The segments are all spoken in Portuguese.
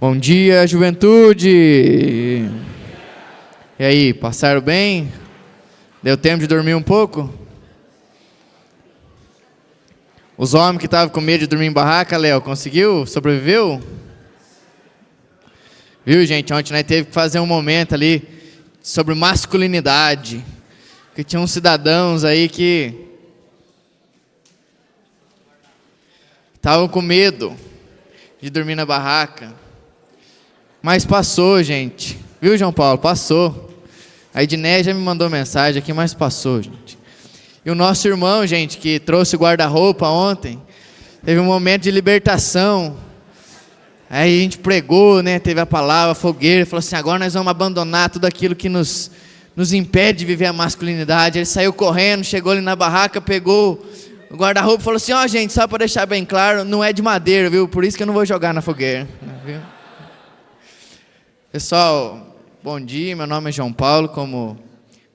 Bom dia, juventude! E aí, passaram bem? Deu tempo de dormir um pouco? Os homens que estavam com medo de dormir em barraca, Léo, conseguiu? Sobreviveu? Viu, gente? Ontem nós teve que fazer um momento ali sobre masculinidade. Porque tinha uns cidadãos aí que estavam com medo de dormir na barraca. Mas passou, gente. Viu, João Paulo? Passou. A Edné já me mandou mensagem aqui, mas passou, gente. E o nosso irmão, gente, que trouxe o guarda-roupa ontem, teve um momento de libertação. Aí a gente pregou, né? Teve a palavra, fogueira, falou assim, agora nós vamos abandonar tudo aquilo que nos impede de viver a masculinidade. Ele saiu correndo, chegou ali na barraca, pegou o guarda-roupa e falou assim, gente, só para deixar bem claro, não é de madeira, viu? Por isso que eu não vou jogar na fogueira, viu? Pessoal, bom dia, meu nome é João Paulo, como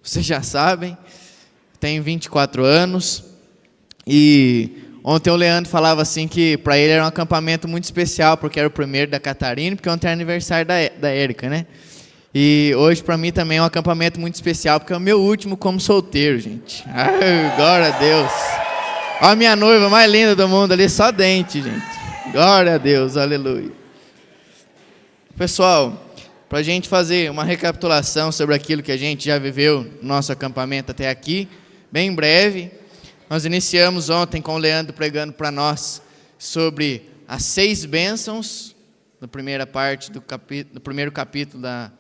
vocês já sabem, tenho 24 anos, e ontem o Leandro falava assim que para ele era um acampamento muito especial, porque era o primeiro da Catarina, porque ontem era aniversário da Érica, né? E hoje para mim também é um acampamento muito especial, porque é o meu último como solteiro, gente. Ai, glória a Deus. Olha a minha noiva mais linda do mundo ali, só dente, gente. Glória a Deus, aleluia. Pessoal, para a gente fazer uma recapitulação sobre aquilo que a gente já viveu no nosso acampamento até aqui, bem breve, nós iniciamos ontem com o Leandro pregando para nós sobre as 6 bênçãos, na primeira parte do primeiro capítulo da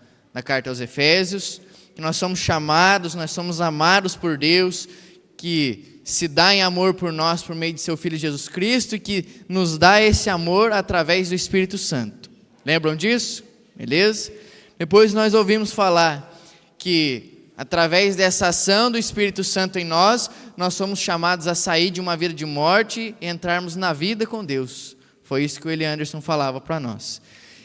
carta aos Efésios, que nós somos chamados, nós somos amados por Deus, que se dá em amor por nós por meio de seu Filho Jesus Cristo e que nos dá esse amor através do Espírito Santo. Lembram disso? Beleza? Depois nós ouvimos falar que através dessa ação do Espírito Santo em nós, nós somos chamados a sair de uma vida de morte e entrarmos na vida com Deus. Foi isso que o Eli Anderson falava para nós.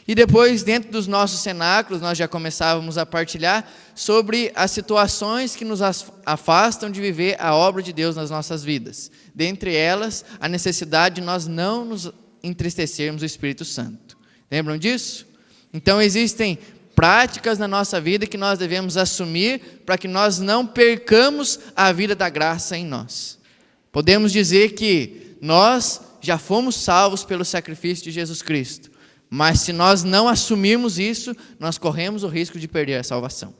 E depois, dentro dos nossos cenáculos, nós já começávamos a partilhar sobre as situações que nos afastam de viver a obra de Deus nas nossas vidas. Dentre elas, a necessidade de nós não nos entristecermos do Espírito Santo. Lembram disso? Então existem práticas na nossa vida que nós devemos assumir para que nós não percamos a vida da graça em nós. Podemos dizer que nós já fomos salvos pelo sacrifício de Jesus Cristo, mas se nós não assumirmos isso, nós corremos o risco de perder a salvação.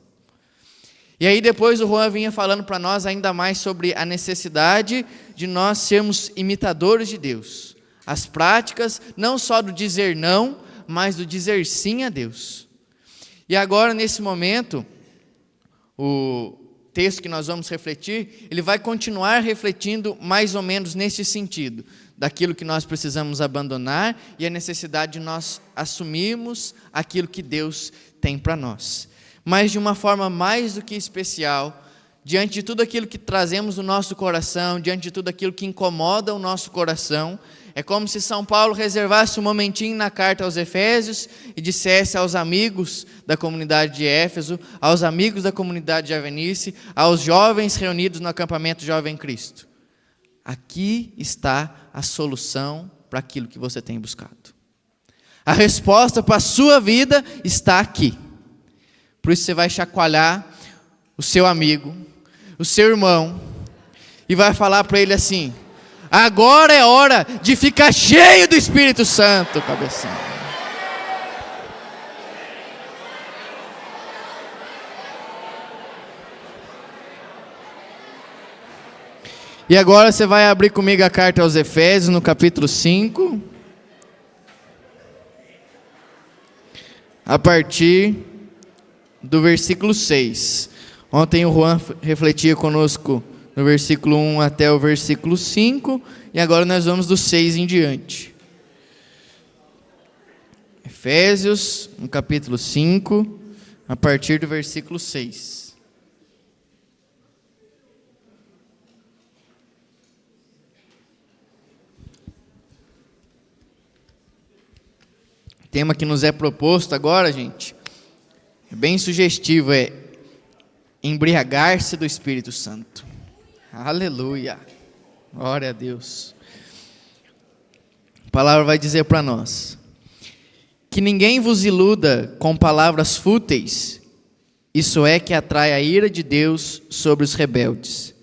E aí depois o Juan vinha falando para nós ainda mais sobre a necessidade de nós sermos imitadores de Deus. As práticas, não só do dizer não, mas do dizer sim a Deus. E agora, nesse momento, o texto que nós vamos refletir, ele vai continuar refletindo mais ou menos nesse sentido, daquilo que nós precisamos abandonar e a necessidade de nós assumirmos aquilo que Deus tem para nós. Mas de uma forma mais do que especial, diante de tudo aquilo que trazemos no nosso coração, diante de tudo aquilo que incomoda o nosso coração, é como se São Paulo reservasse um momentinho na carta aos Efésios e dissesse aos amigos da comunidade de Éfeso, aos amigos da comunidade de Avenice, aos jovens reunidos no acampamento Jovem Cristo: aqui está a solução para aquilo que você tem buscado. A resposta para a sua vida está aqui. Por isso você vai chacoalhar o seu amigo, o seu irmão, e vai falar para ele assim: agora é hora de ficar cheio do Espírito Santo, cabeção. E agora você vai abrir comigo a carta aos Efésios, no capítulo 5, a partir do versículo 6. Ontem o Juan refletia conosco no versículo 1 até o versículo 5, e agora nós vamos do 6 em diante. Efésios, no capítulo 5, a partir do versículo 6. O tema que nos é proposto agora, gente, é bem sugestivo, é embriagar-se do Espírito Santo. Aleluia, glória a Deus. A palavra vai dizer para nós: Que ninguém vos iluda com palavras fúteis, isso é que atrai a ira de Deus sobre os rebeldes.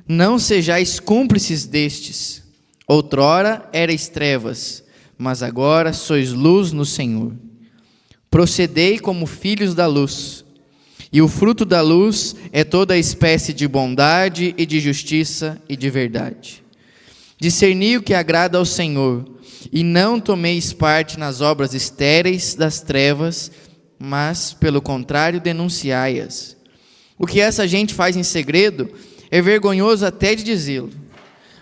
Não sejais cúmplices destes. Outrora erais trevas, mas agora sois luz no Senhor. Procedei como filhos da luz, e o fruto da luz é toda a espécie de bondade e de justiça e de verdade. Discerni o que agrada ao Senhor, e não tomeis parte nas obras estéreis das trevas, mas, pelo contrário, denunciai-as. O que essa gente faz em segredo é vergonhoso até de dizê-lo,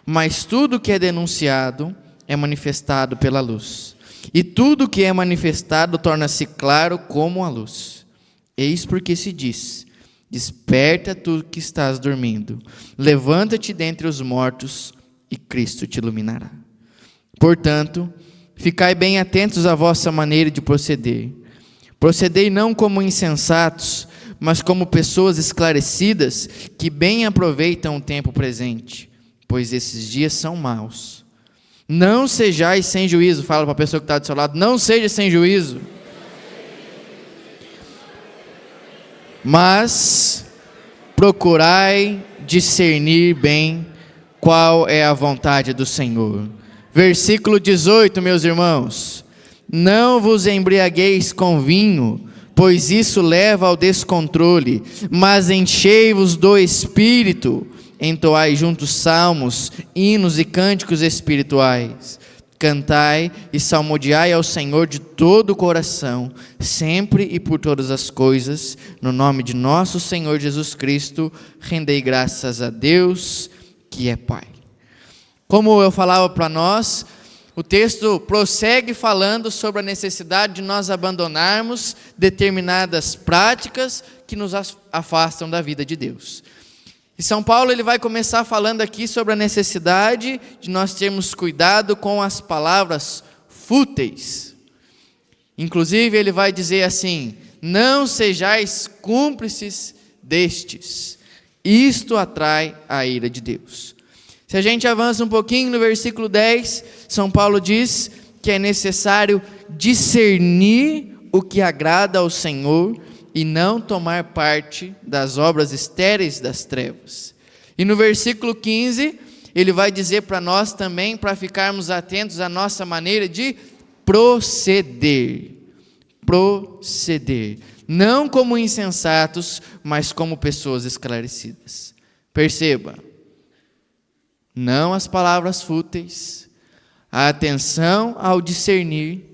mas tudo que é denunciado é manifestado pela luz, e tudo que é manifestado torna-se claro como a luz. Eis porque se diz: desperta tu que estás dormindo, levanta-te dentre os mortos, e Cristo te iluminará. Portanto, ficai bem atentos à vossa maneira de proceder. Procedei não como insensatos, mas como pessoas esclarecidas, que bem aproveitam o tempo presente, pois esses dias são maus. Não sejais sem juízo. Fala para a pessoa que está do seu lado: não seja sem juízo, mas procurai discernir bem qual é a vontade do Senhor. Versículo 18, meus irmãos: não vos embriagueis com vinho, pois isso leva ao descontrole, mas enchei-vos do Espírito, entoai juntos salmos, hinos e cânticos espirituais. Cantai e salmodiai ao Senhor de todo o coração, sempre e por todas as coisas, no nome de nosso Senhor Jesus Cristo, rendei graças a Deus, que é Pai. Como eu falava para nós, o texto prossegue falando sobre a necessidade de nós abandonarmos determinadas práticas que nos afastam da vida de Deus. E São Paulo ele vai começar falando aqui sobre a necessidade de nós termos cuidado com as palavras fúteis. Inclusive ele vai dizer assim: não sejais cúmplices destes. Isto atrai a ira de Deus. Se a gente avança um pouquinho no versículo 10, São Paulo diz que é necessário discernir o que agrada ao Senhor e não tomar parte das obras estéreis das trevas. E no versículo 15, ele vai dizer para nós também, para ficarmos atentos à nossa maneira de proceder. Proceder. Não como insensatos, mas como pessoas esclarecidas. Perceba, não as palavras fúteis, a atenção ao discernir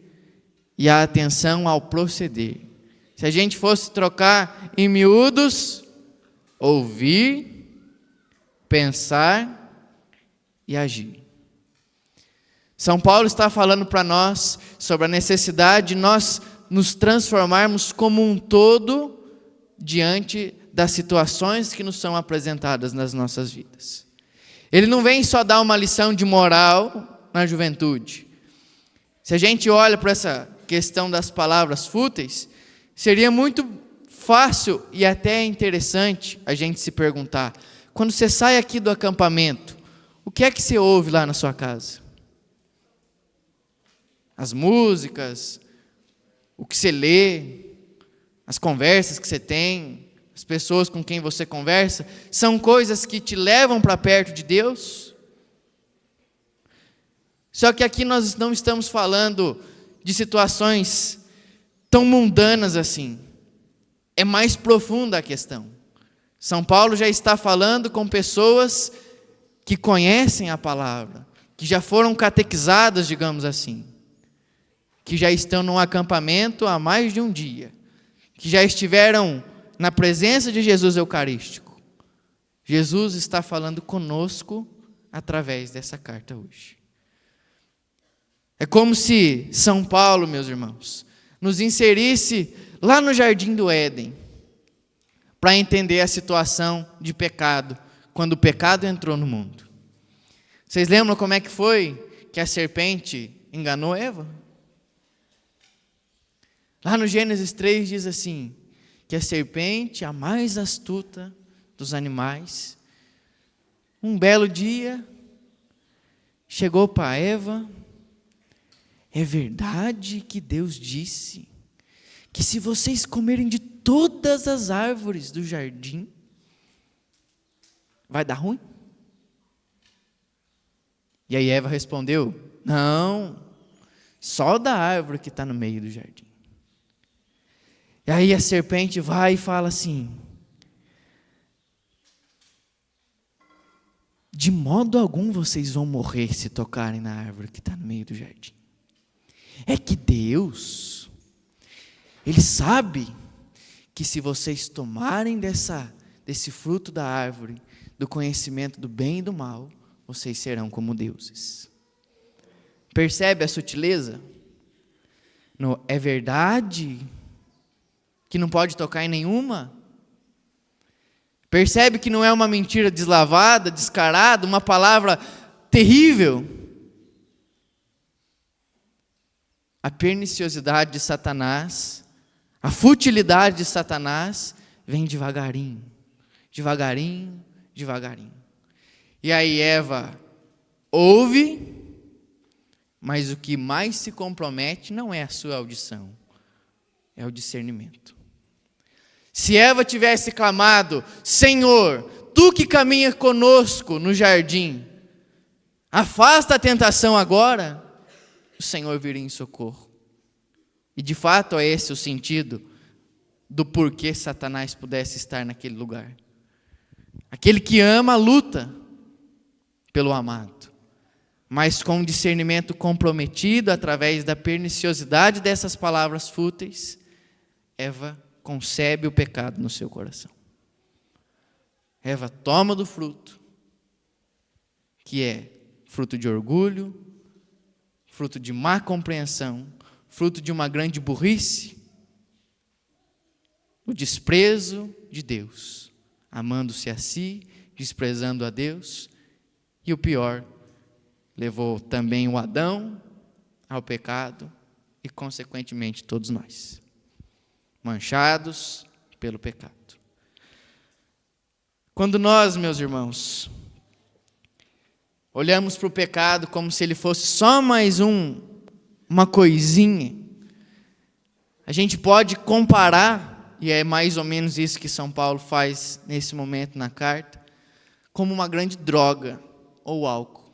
e a atenção ao proceder. Se a gente fosse trocar em miúdos: ouvir, pensar e agir. São Paulo está falando para nós sobre a necessidade de nós nos transformarmos como um todo diante das situações que nos são apresentadas nas nossas vidas. Ele não vem só dar uma lição de moral na juventude. Se a gente olha para essa questão das palavras fúteis, seria muito fácil e até interessante a gente se perguntar: quando você sai aqui do acampamento, o que é que você ouve lá na sua casa? As músicas, o que você lê, as conversas que você tem, as pessoas com quem você conversa, são coisas que te levam para perto de Deus? Só que aqui nós não estamos falando de situações tão mundanas assim. É mais profunda a questão. São Paulo já está falando com pessoas que conhecem a palavra, que já foram catequizadas, digamos assim, que já estão num acampamento há mais de um dia, que já estiveram na presença de Jesus Eucarístico. Jesus está falando conosco através dessa carta hoje. É como se São Paulo, meus irmãos, nos inserisse lá no jardim do Éden, para entender a situação de pecado, quando o pecado entrou no mundo. Vocês lembram como é que foi que a serpente enganou Eva? Lá no Gênesis 3 diz assim, que a serpente, a mais astuta dos animais, um belo dia, chegou para Eva é verdade que Deus disse que se vocês comerem de todas as árvores do jardim, vai dar ruim? E aí Eva respondeu: não, só da árvore que está no meio do jardim. E aí a serpente vai e fala assim: de modo algum vocês vão morrer se tocarem na árvore que está no meio do jardim. É que Deus, Ele sabe que se vocês tomarem desse fruto da árvore, do conhecimento do bem e do mal, vocês serão como deuses. Percebe a sutileza? É verdade que não pode tocar em nenhuma? Percebe que não é uma mentira deslavada, descarada, uma palavra terrível? A perniciosidade de Satanás, a futilidade de Satanás vem devagarinho, devagarinho, devagarinho. E aí Eva ouve, mas o que mais se compromete não é a sua audição, é o discernimento. Se Eva tivesse clamado: Senhor, tu que caminha conosco no jardim, afasta a tentação agora, o Senhor viria em socorro. E de fato é esse o sentido do porquê Satanás pudesse estar naquele lugar. Aquele que ama luta pelo amado, mas com um discernimento comprometido através da perniciosidade dessas palavras fúteis, Eva concebe o pecado no seu coração. Eva toma do fruto, que é fruto de orgulho, fruto de má compreensão, fruto de uma grande burrice, o desprezo de Deus, amando-se a si, desprezando a Deus, e o pior, levou também o Adão ao pecado e, consequentemente, todos nós, manchados pelo pecado. Quando nós, meus irmãos, olhamos para o pecado como se ele fosse só mais uma coisinha, a gente pode comparar, e é mais ou menos isso que São Paulo faz nesse momento na carta, como uma grande droga ou álcool.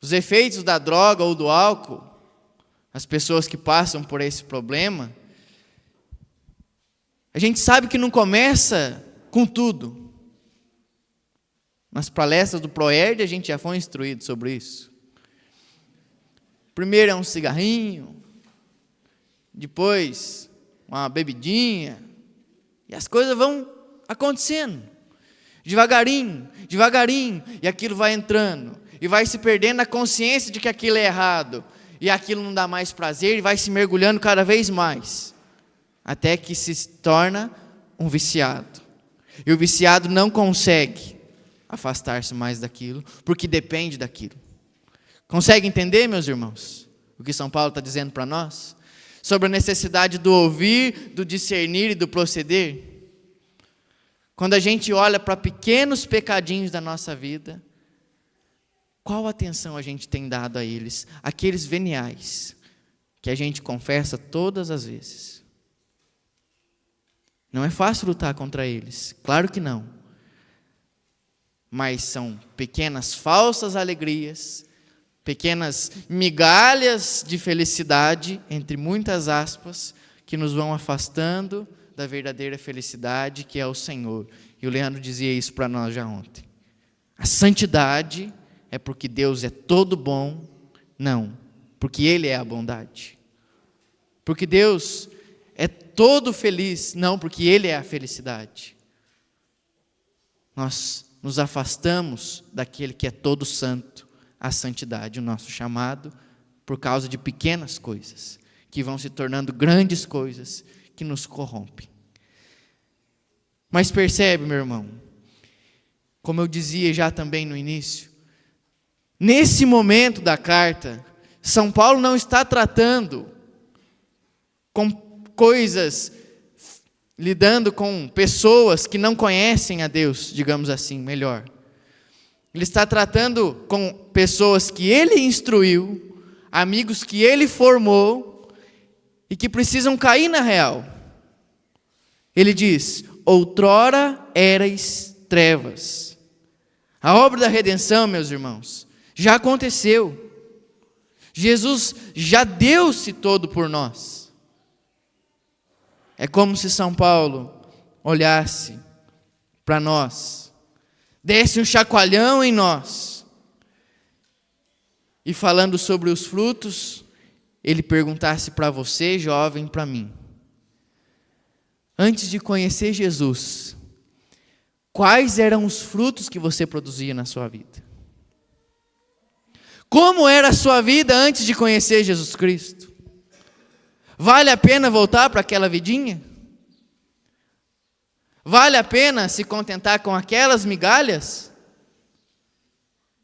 Os efeitos da droga ou do álcool, as pessoas que passam por esse problema, a gente sabe que não começa com tudo. Nas palestras do Proerd a gente já foi instruído sobre isso. Primeiro é um cigarrinho, depois uma bebidinha, e as coisas vão acontecendo, devagarinho, devagarinho, e aquilo vai entrando, e vai se perdendo a consciência de que aquilo é errado, e aquilo não dá mais prazer, e vai se mergulhando cada vez mais, até que se torna um viciado. E o viciado não consegue afastar-se mais daquilo, porque depende daquilo. Consegue entender, meus irmãos, o que São Paulo está dizendo para nós? Sobre a necessidade do ouvir, do discernir e do proceder? Quando a gente olha para pequenos pecadinhos da nossa vida, qual atenção a gente tem dado a eles? Aqueles veniais, que a gente confessa todas as vezes. Não é fácil lutar contra eles, claro que não. Mas são pequenas falsas alegrias, pequenas migalhas de felicidade, entre muitas aspas, que nos vão afastando da verdadeira felicidade, que é o Senhor. E o Leandro dizia isso para nós já ontem. A santidade é porque Deus é todo bom? Não, porque Ele é a bondade. Porque Deus é todo feliz? Não, porque Ele é a felicidade. Nós nos afastamos daquele que é todo santo, a santidade, o nosso chamado, por causa de pequenas coisas, que vão se tornando grandes coisas, que nos corrompem. Mas percebe, meu irmão, como eu dizia já também no início, nesse momento da carta, São Paulo não está tratando com coisas, lidando com pessoas que não conhecem a Deus, digamos assim, melhor. Ele está tratando com pessoas que ele instruiu amigos que ele formou e que precisam cair na real. Ele diz: outrora erais trevas. A obra da redenção, meus irmãos, já aconteceu. Jesus já deu-se todo por nós. É como se São Paulo olhasse para nós, desse um chacoalhão em nós, e falando sobre os frutos, ele perguntasse para você, jovem, para mim: antes de conhecer Jesus, quais eram os frutos que você produzia na sua vida? Como era a sua vida antes de conhecer Jesus Cristo? Vale a pena voltar para aquela vidinha? Vale a pena se contentar com aquelas migalhas?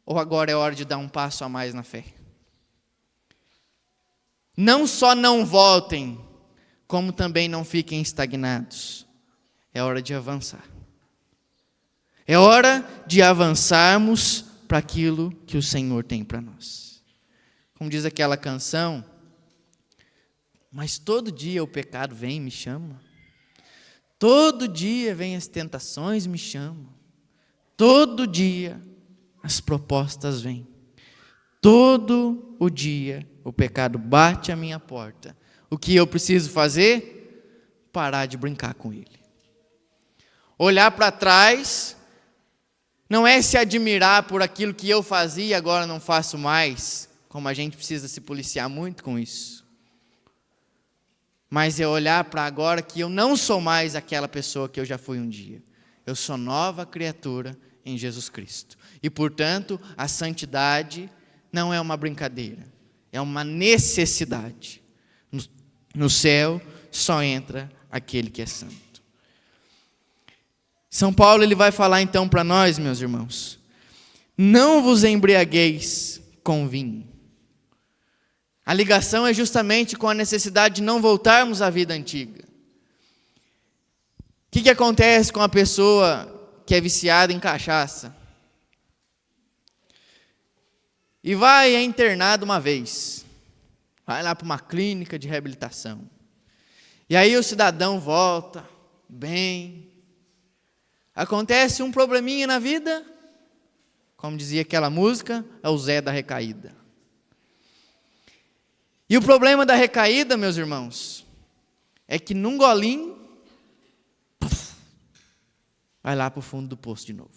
Ou agora é hora de dar um passo a mais na fé? Não só não voltem, como também não fiquem estagnados. É hora de avançar. É hora de avançarmos para aquilo que o Senhor tem para nós. Como diz aquela canção: mas todo dia o pecado vem e me chama. Todo dia vem as tentações e me chamam. Todo dia as propostas vêm. Todo o dia o pecado bate à minha porta. O que eu preciso fazer? Parar de brincar com ele. Olhar para trás não é se admirar por aquilo que eu fazia e agora não faço mais, como a gente precisa se policiar muito com isso. Mas é olhar para agora que eu não sou mais aquela pessoa que eu já fui um dia. Eu sou nova criatura em Jesus Cristo. E, portanto, a santidade não é uma brincadeira, é uma necessidade. No céu só entra aquele que é santo. São Paulo ele vai falar então para nós, meus irmãos: não vos embriagueis com vinho. A ligação é justamente com a necessidade de não voltarmos à vida antiga. O que acontece com a pessoa que é viciada em cachaça? E é internado uma vez. Vai lá para uma clínica de reabilitação. E aí o cidadão volta bem. Acontece um probleminha na vida, como dizia aquela música, é o Zé da recaída. E o problema da recaída, meus irmãos, é que num golinho, vai lá para o fundo do poço de novo,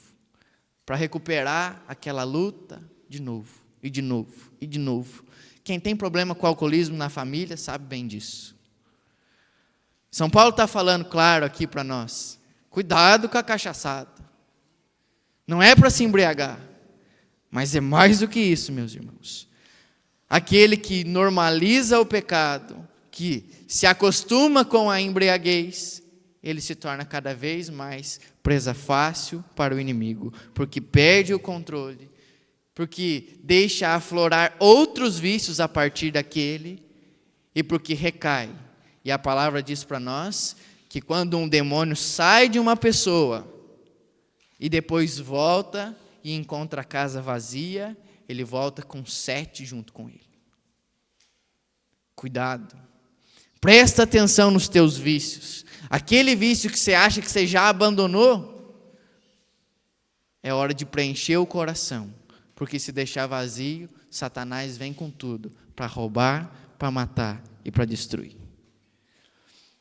para recuperar aquela luta de novo, e de novo, e de novo. Quem tem problema com o alcoolismo na família sabe bem disso. São Paulo está falando claro aqui para nós: cuidado com a cachaçada. Não é para se embriagar, mas é mais do que isso, meus irmãos. Aquele que normaliza o pecado, que se acostuma com a embriaguez, ele se torna cada vez mais presa fácil para o inimigo, porque perde o controle, porque deixa aflorar outros vícios a partir daquele, e porque recai. E a palavra diz para nós que quando um demônio sai de uma pessoa e depois volta e encontra a casa vazia, ele volta com 7 junto com ele. Cuidado. Presta atenção nos teus vícios. Aquele vício que você acha que você já abandonou, é hora de preencher o coração, porque se deixar vazio, Satanás vem com tudo para roubar, para matar e para destruir.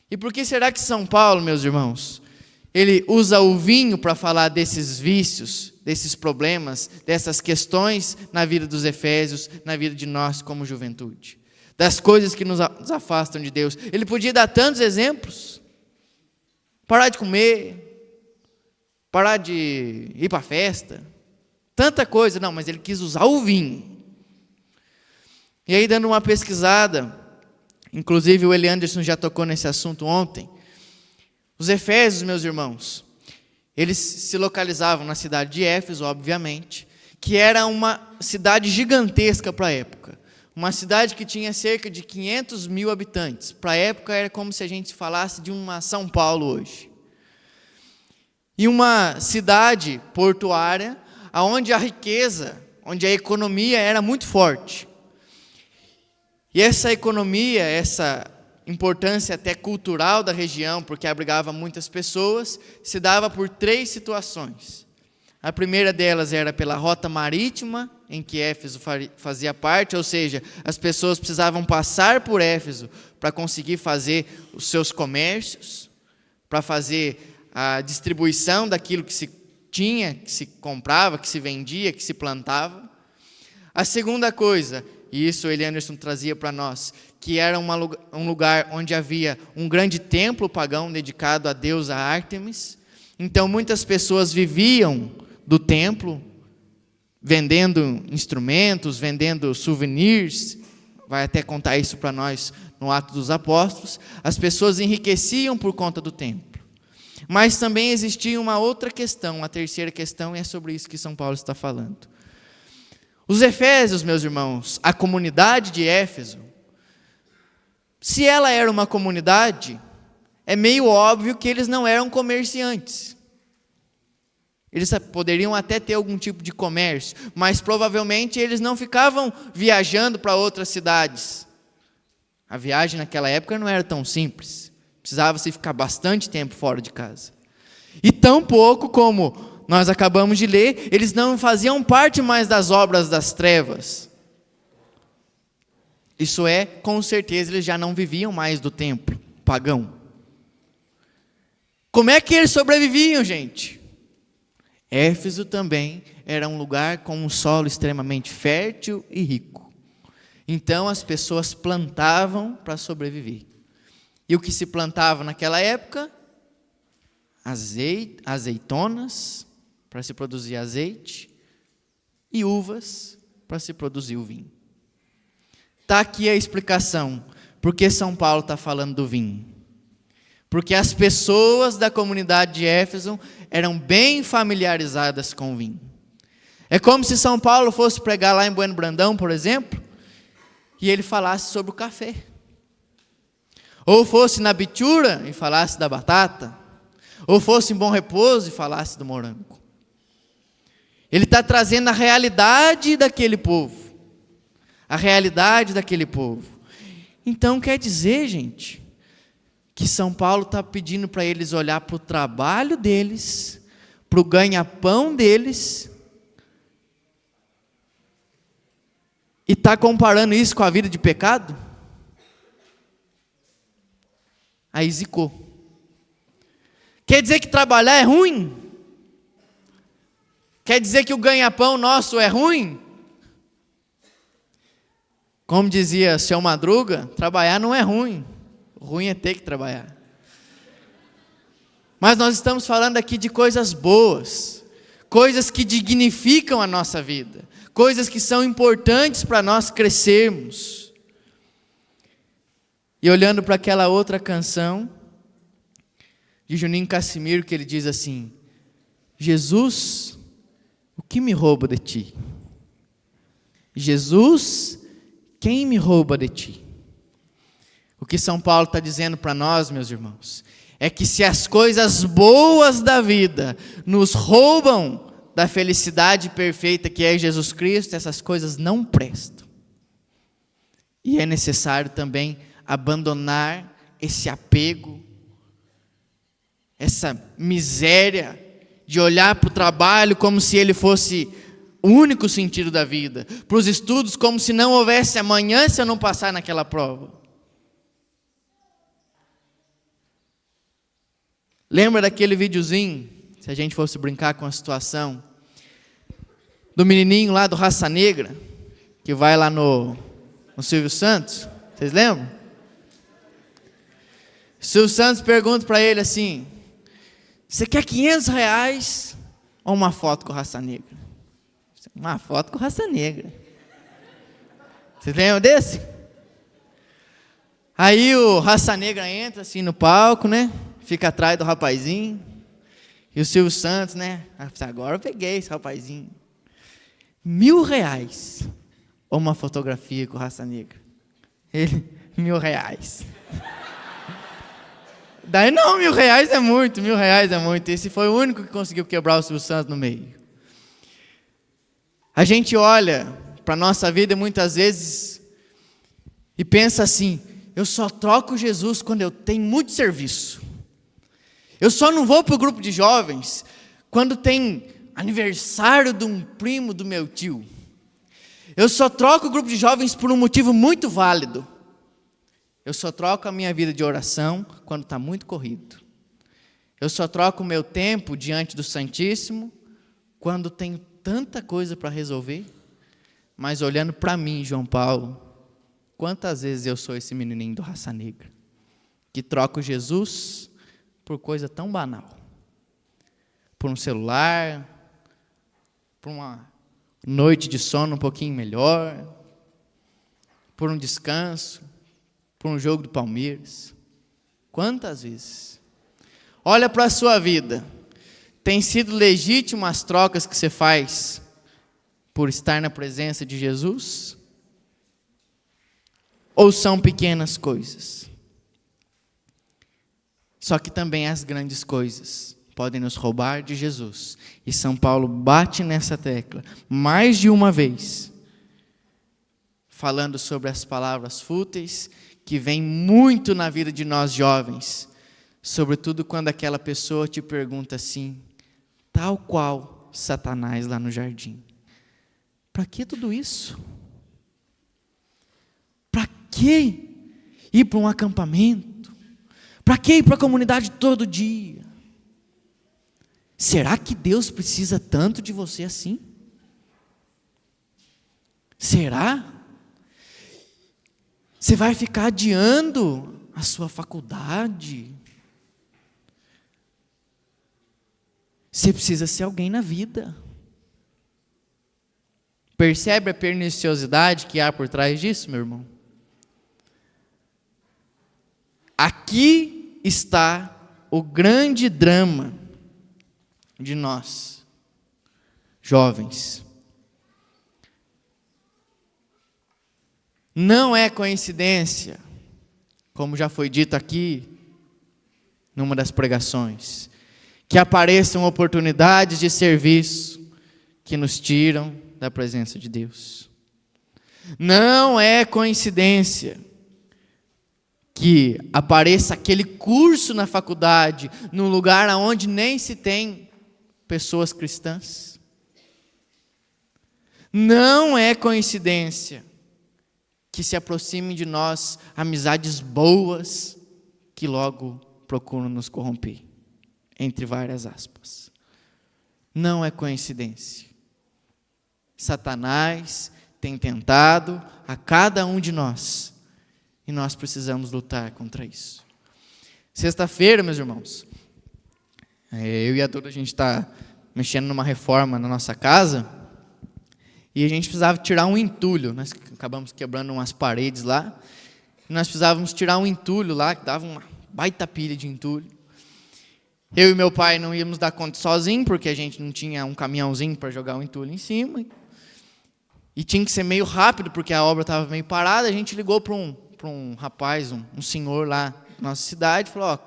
E por que será que São Paulo, meus irmãos, ele usa o vinho para falar desses vícios, desses problemas, dessas questões na vida dos efésios, na vida de nós como juventude, das coisas que nos afastam de Deus? Ele podia dar tantos exemplos: parar de comer, parar de ir para a festa, tanta coisa. Não, mas ele quis usar o vinho. E aí, dando uma pesquisada, inclusive o Eli Anderson já tocou nesse assunto ontem, os efésios, meus irmãos, eles se localizavam na cidade de Éfeso, obviamente, que era uma cidade gigantesca para a época, uma cidade que tinha cerca de 500 mil habitantes. Para a época era como se a gente falasse de uma São Paulo hoje. E uma cidade portuária, onde a riqueza, onde a economia era muito forte. E essa economia, essa importância até cultural da região, porque abrigava muitas pessoas, se dava por 3 situações. A primeira delas era pela rota marítima, em que Éfeso fazia parte, ou seja, as pessoas precisavam passar por Éfeso para conseguir fazer os seus comércios, para fazer a distribuição daquilo que se tinha, que se comprava, que se vendia, que se plantava. A segunda coisa, e isso Eli Anderson trazia para nós, que era um lugar onde havia um grande templo pagão dedicado a deusa Ártemis. Então muitas pessoas viviam do templo, vendendo instrumentos, vendendo souvenirs, vai até contar isso para nós no Atos dos Apóstolos. As pessoas enriqueciam por conta do templo. Mas também existia uma outra questão, uma terceira questão, e é sobre isso que São Paulo está falando. Os efésios, meus irmãos, a comunidade de Éfeso, se ela era uma comunidade, é meio óbvio que eles não eram comerciantes. Eles poderiam até ter algum tipo de comércio, mas provavelmente eles não ficavam viajando para outras cidades. A viagem naquela época não era tão simples. Precisava-se ficar bastante tempo fora de casa. E tampouco, como nós acabamos de ler, eles não faziam parte mais das obras das trevas. Isso é, com certeza, eles já não viviam mais do templo pagão. Como é que eles sobreviviam, gente? Éfeso também era um lugar com um solo extremamente fértil e rico. Então as pessoas plantavam para sobreviver. E o que se plantava naquela época? Azeitonas, para se produzir azeite, e uvas, para se produzir o vinho. Está aqui a explicação, por que São Paulo está falando do vinho. Porque as pessoas da comunidade de Éfeso eram bem familiarizadas com o vinho. É como se São Paulo fosse pregar lá em Bueno Brandão, por exemplo, e ele falasse sobre o café. Ou fosse na Bitura e falasse da batata. Ou fosse em Bom Repouso e falasse do morango. Ele está trazendo a realidade daquele povo. A realidade daquele povo. Então quer dizer, gente, que São Paulo está pedindo para eles olhar para o trabalho deles, para o ganha-pão deles, e está comparando isso com a vida de pecado? Aí zicou. Quer dizer que trabalhar é ruim? Quer dizer que o ganha-pão nosso é ruim? Como dizia seu Madruga, trabalhar não é ruim. Ruim é ter que trabalhar. Mas nós estamos falando aqui de coisas boas, coisas que dignificam a nossa vida, coisas que são importantes para nós crescermos. E olhando para aquela outra canção de Juninho Cassimiro, que ele diz assim: Jesus, o que me rouba de ti? Jesus, quem me rouba de ti? O que São Paulo está dizendo para nós, meus irmãos, é que se as coisas boas da vida nos roubam da felicidade perfeita que é Jesus Cristo, essas coisas não prestam. E é necessário também abandonar esse apego, essa miséria de olhar para o trabalho como se ele fosse o único sentido da vida, para os estudos como se não houvesse amanhã se eu não passar naquela prova. Lembra daquele videozinho, se a gente fosse brincar com a situação, do menininho lá do Raça Negra, que vai lá no Silvio Santos? Vocês lembram? O Silvio Santos pergunta para ele assim: você quer R$500 ou uma foto com Raça Negra? Uma foto com Raça Negra. Vocês lembram desse? Aí o Raça Negra entra assim no palco, né? Fica atrás do rapazinho. E o Silvio Santos, né? Agora eu peguei esse rapazinho. R$1.000 ou uma fotografia com Raça Negra? Ele, R$1.000. Daí não, R$1.000 é muito, R$1.000 é muito. Esse foi o único que conseguiu quebrar o Silvio Santos no meio. A gente olha para a nossa vida e muitas vezes e pensa assim: eu só troco Jesus quando eu tenho muito serviço. Eu só não vou para o grupo de jovens quando tem aniversário de um primo do meu tio. Eu só troco o grupo de jovens por um motivo muito válido. Eu só troco a minha vida de oração quando está muito corrido. Eu só troco o meu tempo diante do Santíssimo quando tenho tanta coisa para resolver. Mas olhando para mim, João Paulo, quantas vezes eu sou esse menininho do Raça Negra, que troco Jesus por coisa tão banal. Por um celular, por uma noite de sono um pouquinho melhor, por um descanso, por um jogo do Palmeiras. Quantas vezes? Olha para a sua vida. Tem sido legítimo as trocas que você faz por estar na presença de Jesus? Ou são pequenas coisas? Só que também as grandes coisas podem nos roubar de Jesus. E São Paulo bate nessa tecla mais de uma vez, falando sobre as palavras fúteis que vêm muito na vida de nós jovens, sobretudo quando aquela pessoa te pergunta assim, tal qual Satanás lá no jardim: para que tudo isso? Para que ir para um acampamento? Para que ir para a comunidade todo dia? Será que Deus precisa tanto de você assim? Será? Você vai ficar adiando a sua faculdade? Você precisa ser alguém na vida. Percebe a perniciosidade que há por trás disso, meu irmão? Aqui está o grande drama de nós, jovens. Não é coincidência, como já foi dito aqui, numa das pregações, que apareçam oportunidades de serviço que nos tiram da presença de Deus. Não é coincidência que apareça aquele curso na faculdade, num lugar onde nem se tem pessoas cristãs. Não é coincidência que se aproximem de nós amizades boas que logo procuram nos corromper, entre várias aspas. Não é coincidência. Satanás tem tentado a cada um de nós e nós precisamos lutar contra isso. Sexta-feira, meus irmãos, eu e a Duda, a gente está mexendo numa reforma na nossa casa e a gente precisava tirar um entulho. Nós acabamos quebrando umas paredes lá e nós precisávamos tirar um entulho lá, que dava uma baita pilha de entulho. Eu e meu pai não íamos dar conta sozinho, porque a gente não tinha um caminhãozinho para jogar o entulho em cima. E tinha que ser meio rápido, porque a obra estava meio parada. A gente ligou para um rapaz, um senhor lá na nossa cidade, falou: ó,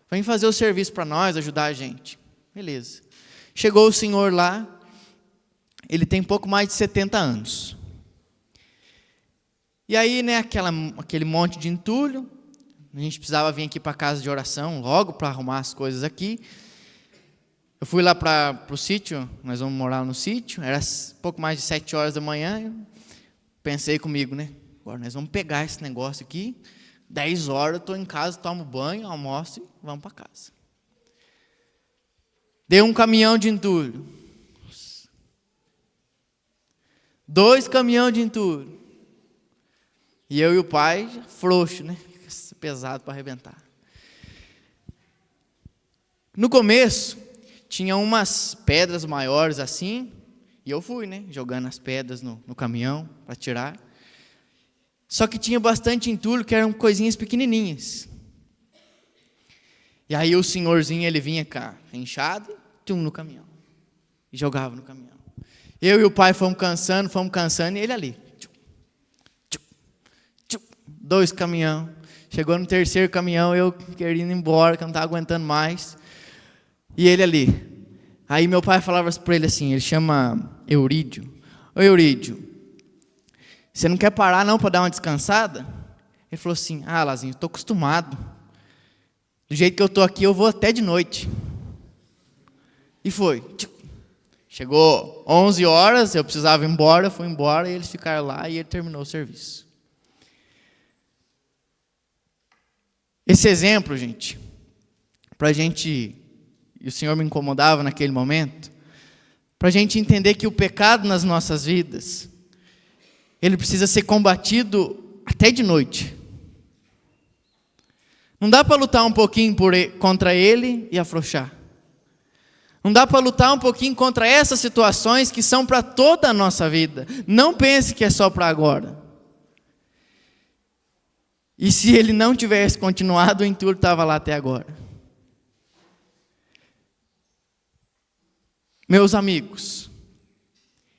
vem fazer o serviço para nós, ajudar a gente. Beleza. Chegou o senhor lá, ele tem pouco mais de 70 anos. E aí, né, aquele monte de entulho, a gente precisava vir aqui para a casa de oração, logo para arrumar as coisas aqui. Eu fui lá para o sítio, nós vamos morar no sítio, era pouco mais de 7 horas da manhã, eu pensei comigo, né, agora nós vamos pegar esse negócio aqui, 10 horas eu estou em casa, tomo banho, almoço e vamos para casa. Deu um caminhão de entulho. 2 caminhões de entulho. E eu e o pai, frouxo, né, pesado para arrebentar. No começo, tinha umas pedras maiores assim, e eu fui, né, jogando as pedras no caminhão para tirar. Só que tinha bastante entulho, que eram coisinhas pequenininhas. E aí o senhorzinho, ele vinha cá, enxado, no caminhão. E jogava no caminhão. Eu e o pai fomos cansando, e ele ali. 2 caminhões. Chegou no 3º caminhão, eu queria ir embora, que eu não estava aguentando mais. E ele ali. Aí meu pai falava para ele assim, ele chama Eurídio. Ô Eurídio, Você não quer parar não para dar uma descansada? Ele falou assim, Lazinho, estou acostumado. Do jeito que eu estou aqui, eu vou até de noite. E foi. Chegou 11 horas, eu precisava ir embora, fui embora, e eles ficaram lá e ele terminou o serviço. Esse exemplo, gente, para a gente, e o Senhor me incomodava naquele momento, para a gente entender que o pecado nas nossas vidas, ele precisa ser combatido até de noite. Não dá para lutar um pouquinho contra ele e afrouxar. Não dá para lutar um pouquinho contra essas situações que são para toda a nossa vida. Não pense que é só para agora. E se ele não tivesse continuado, o entulho estava lá até agora. Meus amigos,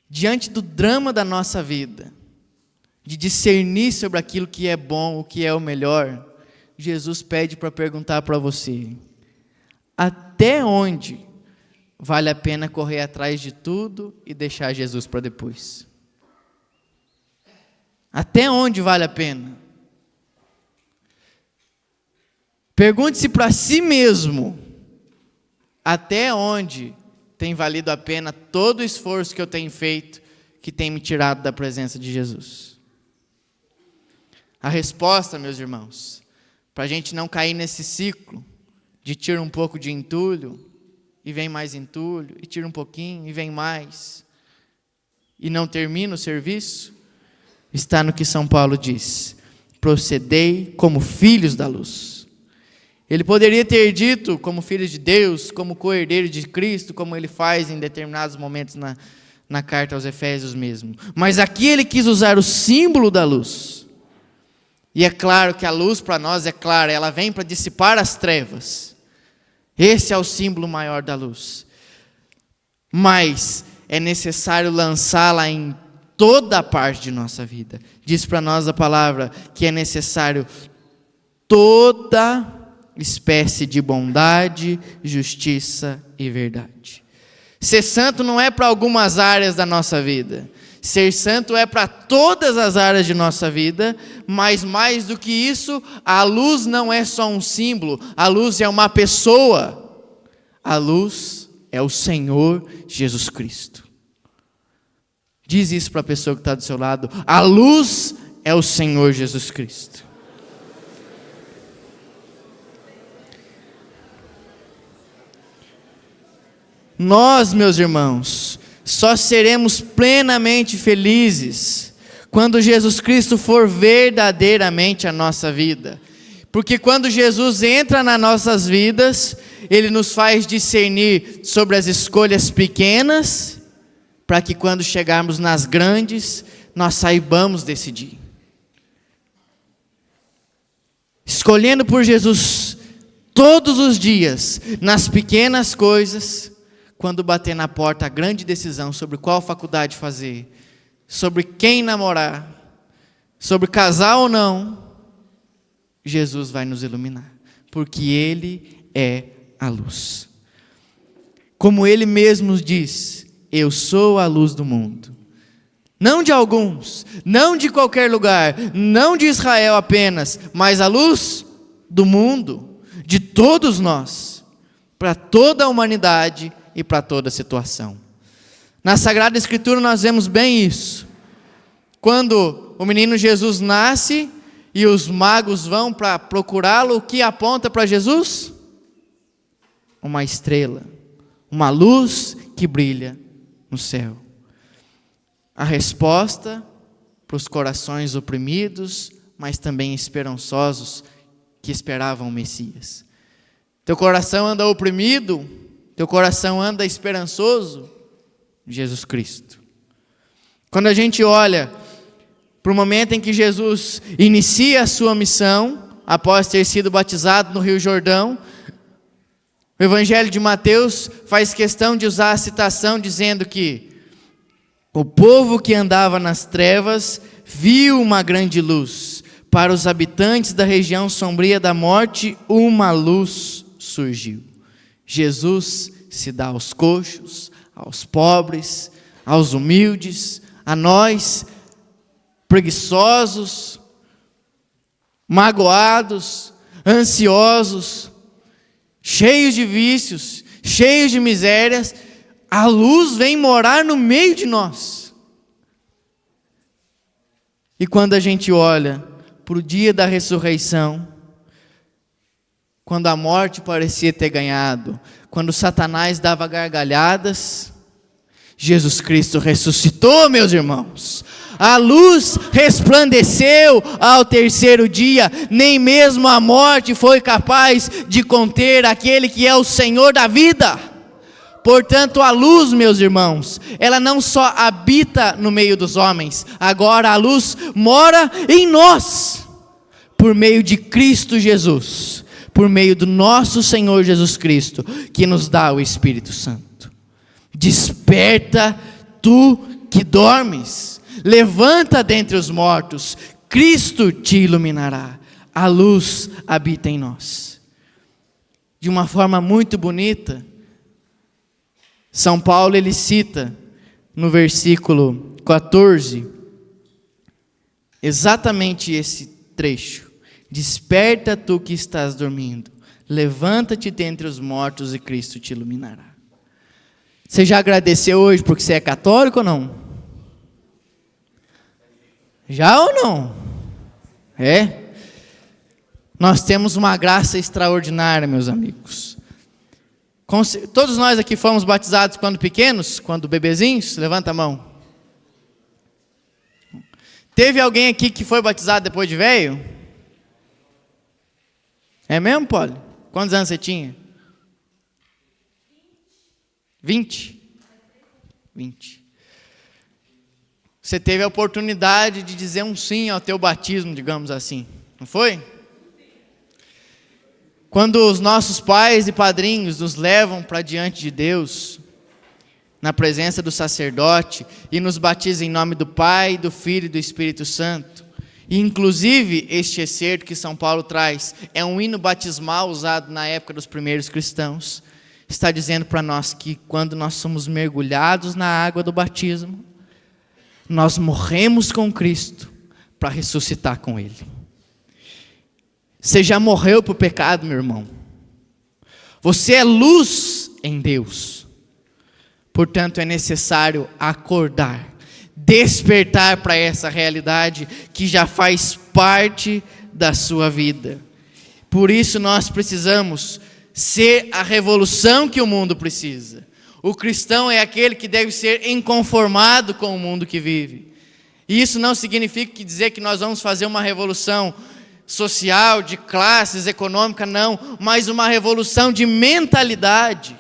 diante do drama da nossa vida, de discernir sobre aquilo que é bom, o que é o melhor, Jesus pede para perguntar para você, até onde vale a pena correr atrás de tudo e deixar Jesus para depois? Até onde vale a pena? Pergunte-se para si mesmo, até onde tem valido a pena todo o esforço que eu tenho feito, que tem me tirado da presença de Jesus? A resposta, meus irmãos, para a gente não cair nesse ciclo de tira um pouco de entulho, e vem mais entulho, e tira um pouquinho, e vem mais, e não termina o serviço, está no que São Paulo diz: procedei como filhos da luz. Ele poderia ter dito como filhos de Deus, como co-herdeiro de Cristo, como ele faz em determinados momentos na carta aos Efésios mesmo. Mas aqui ele quis usar o símbolo da luz. E é claro que a luz para nós, é claro, ela vem para dissipar as trevas. Esse é o símbolo maior da luz. Mas é necessário lançá-la em toda a parte de nossa vida. Diz para nós a palavra que é necessário toda espécie de bondade, justiça e verdade. Ser santo não é para algumas áreas da nossa vida. Ser santo é para todas as áreas de nossa vida, mas mais do que isso, a luz não é só um símbolo, a luz é uma pessoa. A luz é o Senhor Jesus Cristo. Diz isso para a pessoa que está do seu lado: a luz é o Senhor Jesus Cristo. Nós, meus irmãos, só seremos plenamente felizes quando Jesus Cristo for verdadeiramente a nossa vida. Porque quando Jesus entra nas nossas vidas, Ele nos faz discernir sobre as escolhas pequenas, para que quando chegarmos nas grandes, nós saibamos decidir. Escolhendo por Jesus todos os dias, nas pequenas coisas, quando bater na porta a grande decisão sobre qual faculdade fazer, sobre quem namorar, sobre casar ou não, Jesus vai nos iluminar, porque Ele é a luz. Como Ele mesmo diz: eu sou a luz do mundo. Não de alguns, não de qualquer lugar, não de Israel apenas, mas a luz do mundo, de todos nós, para toda a humanidade e para toda situação. Na Sagrada Escritura nós vemos bem isso. Quando o menino Jesus nasce e os magos vão para procurá-lo, o que aponta para Jesus? Uma estrela, uma luz que brilha no céu. A resposta para os corações oprimidos, mas também esperançosos, que esperavam o Messias. Teu coração anda oprimido? Teu coração anda esperançoso? Jesus Cristo. Quando a gente olha para o momento em que Jesus inicia a sua missão, após ter sido batizado no Rio Jordão, o Evangelho de Mateus faz questão de usar a citação dizendo que o povo que andava nas trevas viu uma grande luz. Para os habitantes da região sombria da morte, uma luz surgiu. Jesus se dá aos coxos, aos pobres, aos humildes, a nós, preguiçosos, magoados, ansiosos, cheios de vícios, cheios de misérias, a luz vem morar no meio de nós. E quando a gente olha para o dia da ressurreição, quando a morte parecia ter ganhado, quando Satanás dava gargalhadas, Jesus Cristo ressuscitou, meus irmãos. A luz resplandeceu ao terceiro dia, nem mesmo a morte foi capaz de conter aquele que é o Senhor da vida. Portanto, a luz, meus irmãos, ela não só habita no meio dos homens, agora a luz mora em nós, por meio de Cristo Jesus, por meio do nosso Senhor Jesus Cristo, que nos dá o Espírito Santo. Desperta, tu que dormes, levanta dentre os mortos, Cristo te iluminará, a luz habita em nós. De uma forma muito bonita, São Paulo ele cita no versículo 14, exatamente esse trecho: desperta tu que estás dormindo, levanta-te dentre os mortos e Cristo te iluminará. Você já agradeceu hoje porque você é católico ou não? Já ou não? É? Nós temos uma graça extraordinária, meus amigos. Todos nós aqui fomos batizados quando pequenos, quando bebezinhos? Levanta a mão. Teve alguém aqui que foi batizado depois de velho? É mesmo, Paulo? Quantos anos você tinha? 20? 20. Você teve a oportunidade de dizer um sim ao teu batismo, digamos assim, não foi? Quando os nossos pais e padrinhos nos levam para diante de Deus, na presença do sacerdote, e nos batizam em nome do Pai, do Filho e do Espírito Santo, e inclusive este excerto que São Paulo traz, é um hino batismal usado na época dos primeiros cristãos, está dizendo para nós que quando nós somos mergulhados na água do batismo, nós morremos com Cristo para ressuscitar com Ele. Você já morreu para o pecado, meu irmão. Você é luz em Deus. Portanto, é necessário acordar, despertar para essa realidade que já faz parte da sua vida. Por isso nós precisamos ser a revolução que o mundo precisa. O cristão é aquele que deve ser inconformado com o mundo que vive. E isso não significa dizer que nós vamos fazer uma revolução social, de classes, econômica, não, mas uma revolução de mentalidade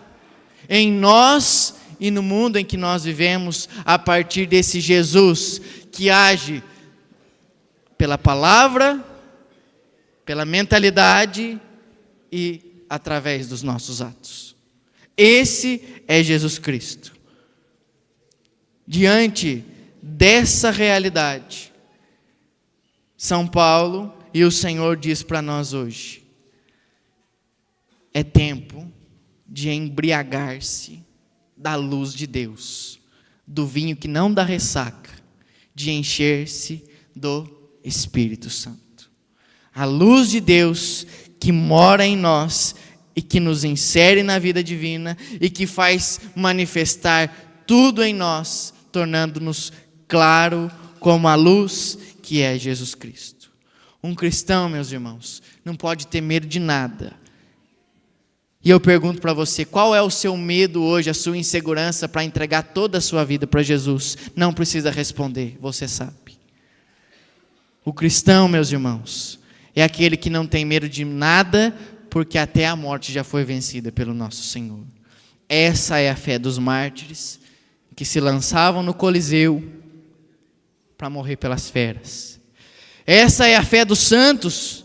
em nós e no mundo em que nós vivemos, a partir desse Jesus que age pela palavra, pela mentalidade e através dos nossos atos. Esse é Jesus Cristo. Diante dessa realidade, São Paulo e o Senhor diz para nós hoje: é tempo de embriagar-se da luz de Deus, do vinho que não dá ressaca, de encher-se do Espírito Santo. A luz de Deus que mora em nós e que nos insere na vida divina e que faz manifestar tudo em nós, tornando-nos claro como a luz que é Jesus Cristo. Um cristão, meus irmãos, não pode ter medo de nada. E eu pergunto para você, qual é o seu medo hoje, a sua insegurança para entregar toda a sua vida para Jesus? Não precisa responder, você sabe. O cristão, meus irmãos, é aquele que não tem medo de nada, porque até a morte já foi vencida pelo nosso Senhor. Essa é a fé dos mártires, que se lançavam no Coliseu para morrer pelas feras. Essa é a fé dos santos,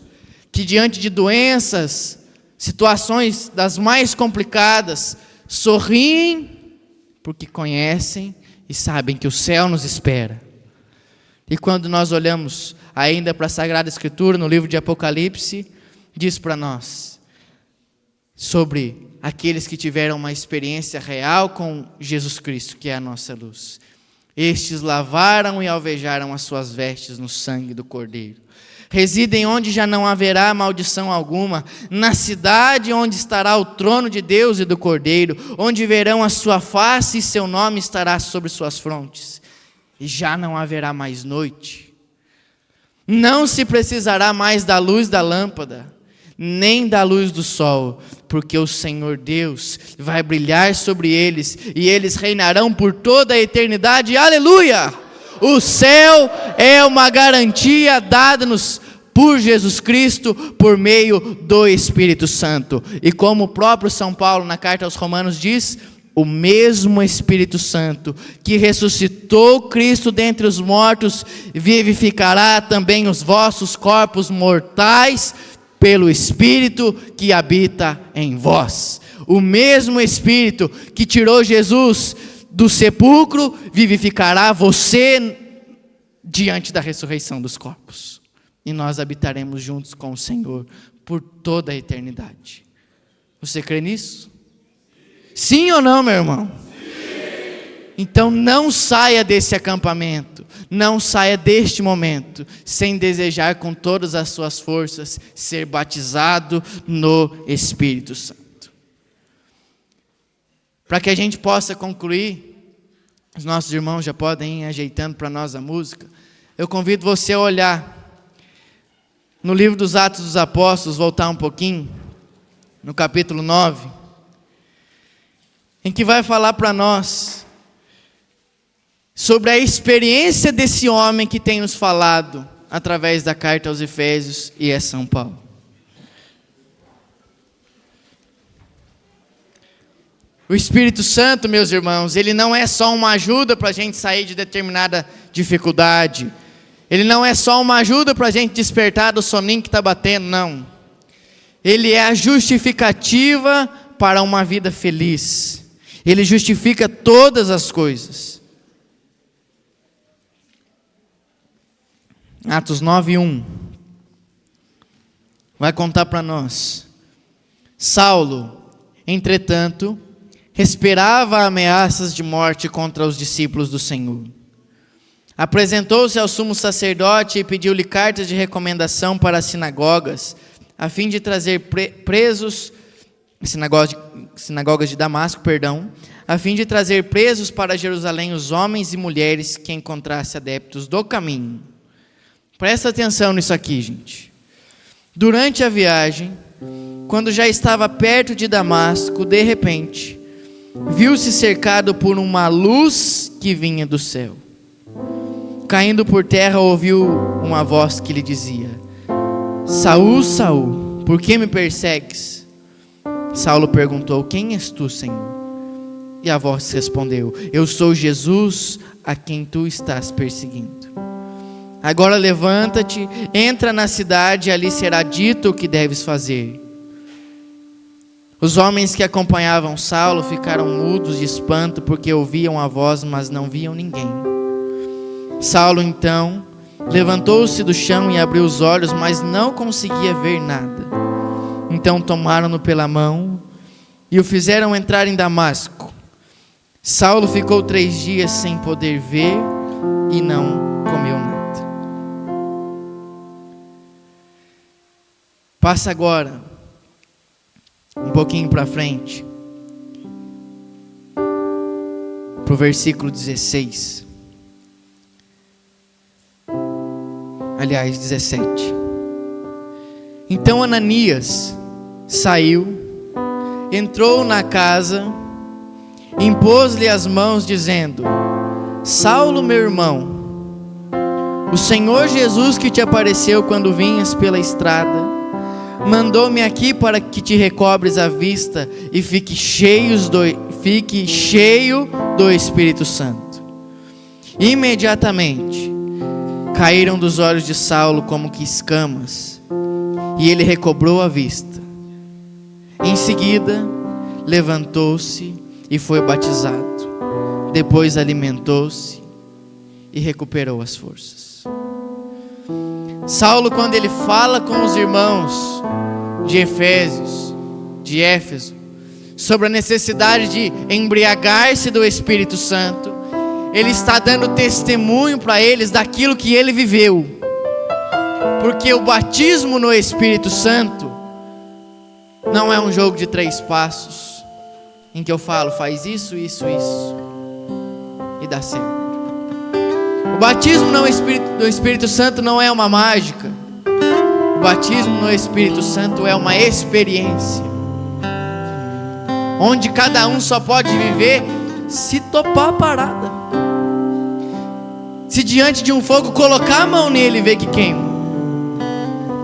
que diante de doenças, situações das mais complicadas, sorriem, porque conhecem e sabem que o céu nos espera. E quando nós olhamos ainda para a Sagrada Escritura, no livro de Apocalipse, diz para nós sobre aqueles que tiveram uma experiência real com Jesus Cristo, que é a nossa luz. Estes lavaram e alvejaram as suas vestes no sangue do Cordeiro. Residem onde já não haverá maldição alguma, na cidade onde estará o trono de Deus e do Cordeiro, onde verão a sua face e seu nome estará sobre suas frontes. E já não haverá mais noite. Não se precisará mais da luz da lâmpada, nem da luz do sol, porque o Senhor Deus vai brilhar sobre eles, e eles reinarão por toda a eternidade. Aleluia! O céu é uma garantia dada-nos por Jesus Cristo, por meio do Espírito Santo. E como o próprio São Paulo, na carta aos Romanos, diz: o mesmo Espírito Santo que ressuscitou Cristo dentre os mortos, vivificará também os vossos corpos mortais, pelo Espírito que habita em vós. O mesmo Espírito que tirou Jesus do sepulcro, vivificará você diante da ressurreição dos corpos. E nós habitaremos juntos com o Senhor por toda a eternidade. Você crê nisso? Sim ou não, meu irmão? Sim. Então não saia desse acampamento, não saia deste momento, sem desejar com todas as suas forças ser batizado no Espírito Santo. Para que a gente possa concluir, os nossos irmãos já podem ir ajeitando para nós a música. Eu convido você a olhar no livro dos Atos dos Apóstolos, voltar um pouquinho, no capítulo 9, em que vai falar para nós sobre a experiência desse homem que tem nos falado através da carta aos Efésios, e é São Paulo. O Espírito Santo, meus irmãos, ele não é só uma ajuda para a gente sair de determinada dificuldade. Ele não é só uma ajuda para a gente despertar do soninho que está batendo, não. Ele é a justificativa para uma vida feliz. Ele justifica todas as coisas. Atos 9:1 vai contar para nós. Saulo, entretanto, esperava ameaças de morte contra os discípulos do Senhor. Apresentou-se ao sumo sacerdote e pediu-lhe cartas de recomendação para as sinagogas, a fim de trazer presos, sinagogas de Damasco, a fim de trazer presos para Jerusalém os homens e mulheres que encontrasse adeptos do caminho. Presta atenção nisso aqui, gente. Durante a viagem, quando já estava perto de Damasco, de repente, viu-se cercado por uma luz que vinha do céu. Caindo por terra, ouviu uma voz que lhe dizia: Saul, Saul, por que me persegues? Saulo perguntou: quem és tu, Senhor? E a voz respondeu: eu sou Jesus, a quem tu estás perseguindo. Agora levanta-te, entra na cidade, e ali será dito o que deves fazer. Os homens que acompanhavam Saulo ficaram mudos de espanto, porque ouviam a voz, mas não viam ninguém. Saulo então levantou-se do chão e abriu os olhos, mas não conseguia ver nada. Então tomaram-no pela mão e o fizeram entrar em Damasco. Saulo ficou 3 dias sem poder ver e não comeu nada. Passa agora um pouquinho para frente, para o versículo 16. Aliás, 17. Então Ananias saiu, entrou na casa, impôs-lhe as mãos, dizendo: Saulo, meu irmão, o Senhor Jesus que te apareceu quando vinhas pela estrada, mandou-me aqui para que te recobres a vista e fique cheio do Espírito Santo. Imediatamente caíram dos olhos de Saulo como que escamas, e ele recobrou a vista. Em seguida, levantou-se e foi batizado. Depois alimentou-se e recuperou as forças. Saulo, quando ele fala com os irmãos de Éfeso, sobre a necessidade de embriagar-se do Espírito Santo, Ele está dando testemunho para eles daquilo que ele viveu. Porque o batismo no Espírito Santo não é um jogo de 3 passos, em que eu falo, faz isso, isso, isso, e dá certo. O batismo no Espírito Santo não é uma mágica. O batismo no Espírito Santo é uma experiência, onde cada um só pode viver se topar a parada. Se diante de um fogo colocar a mão nele e ver que queima.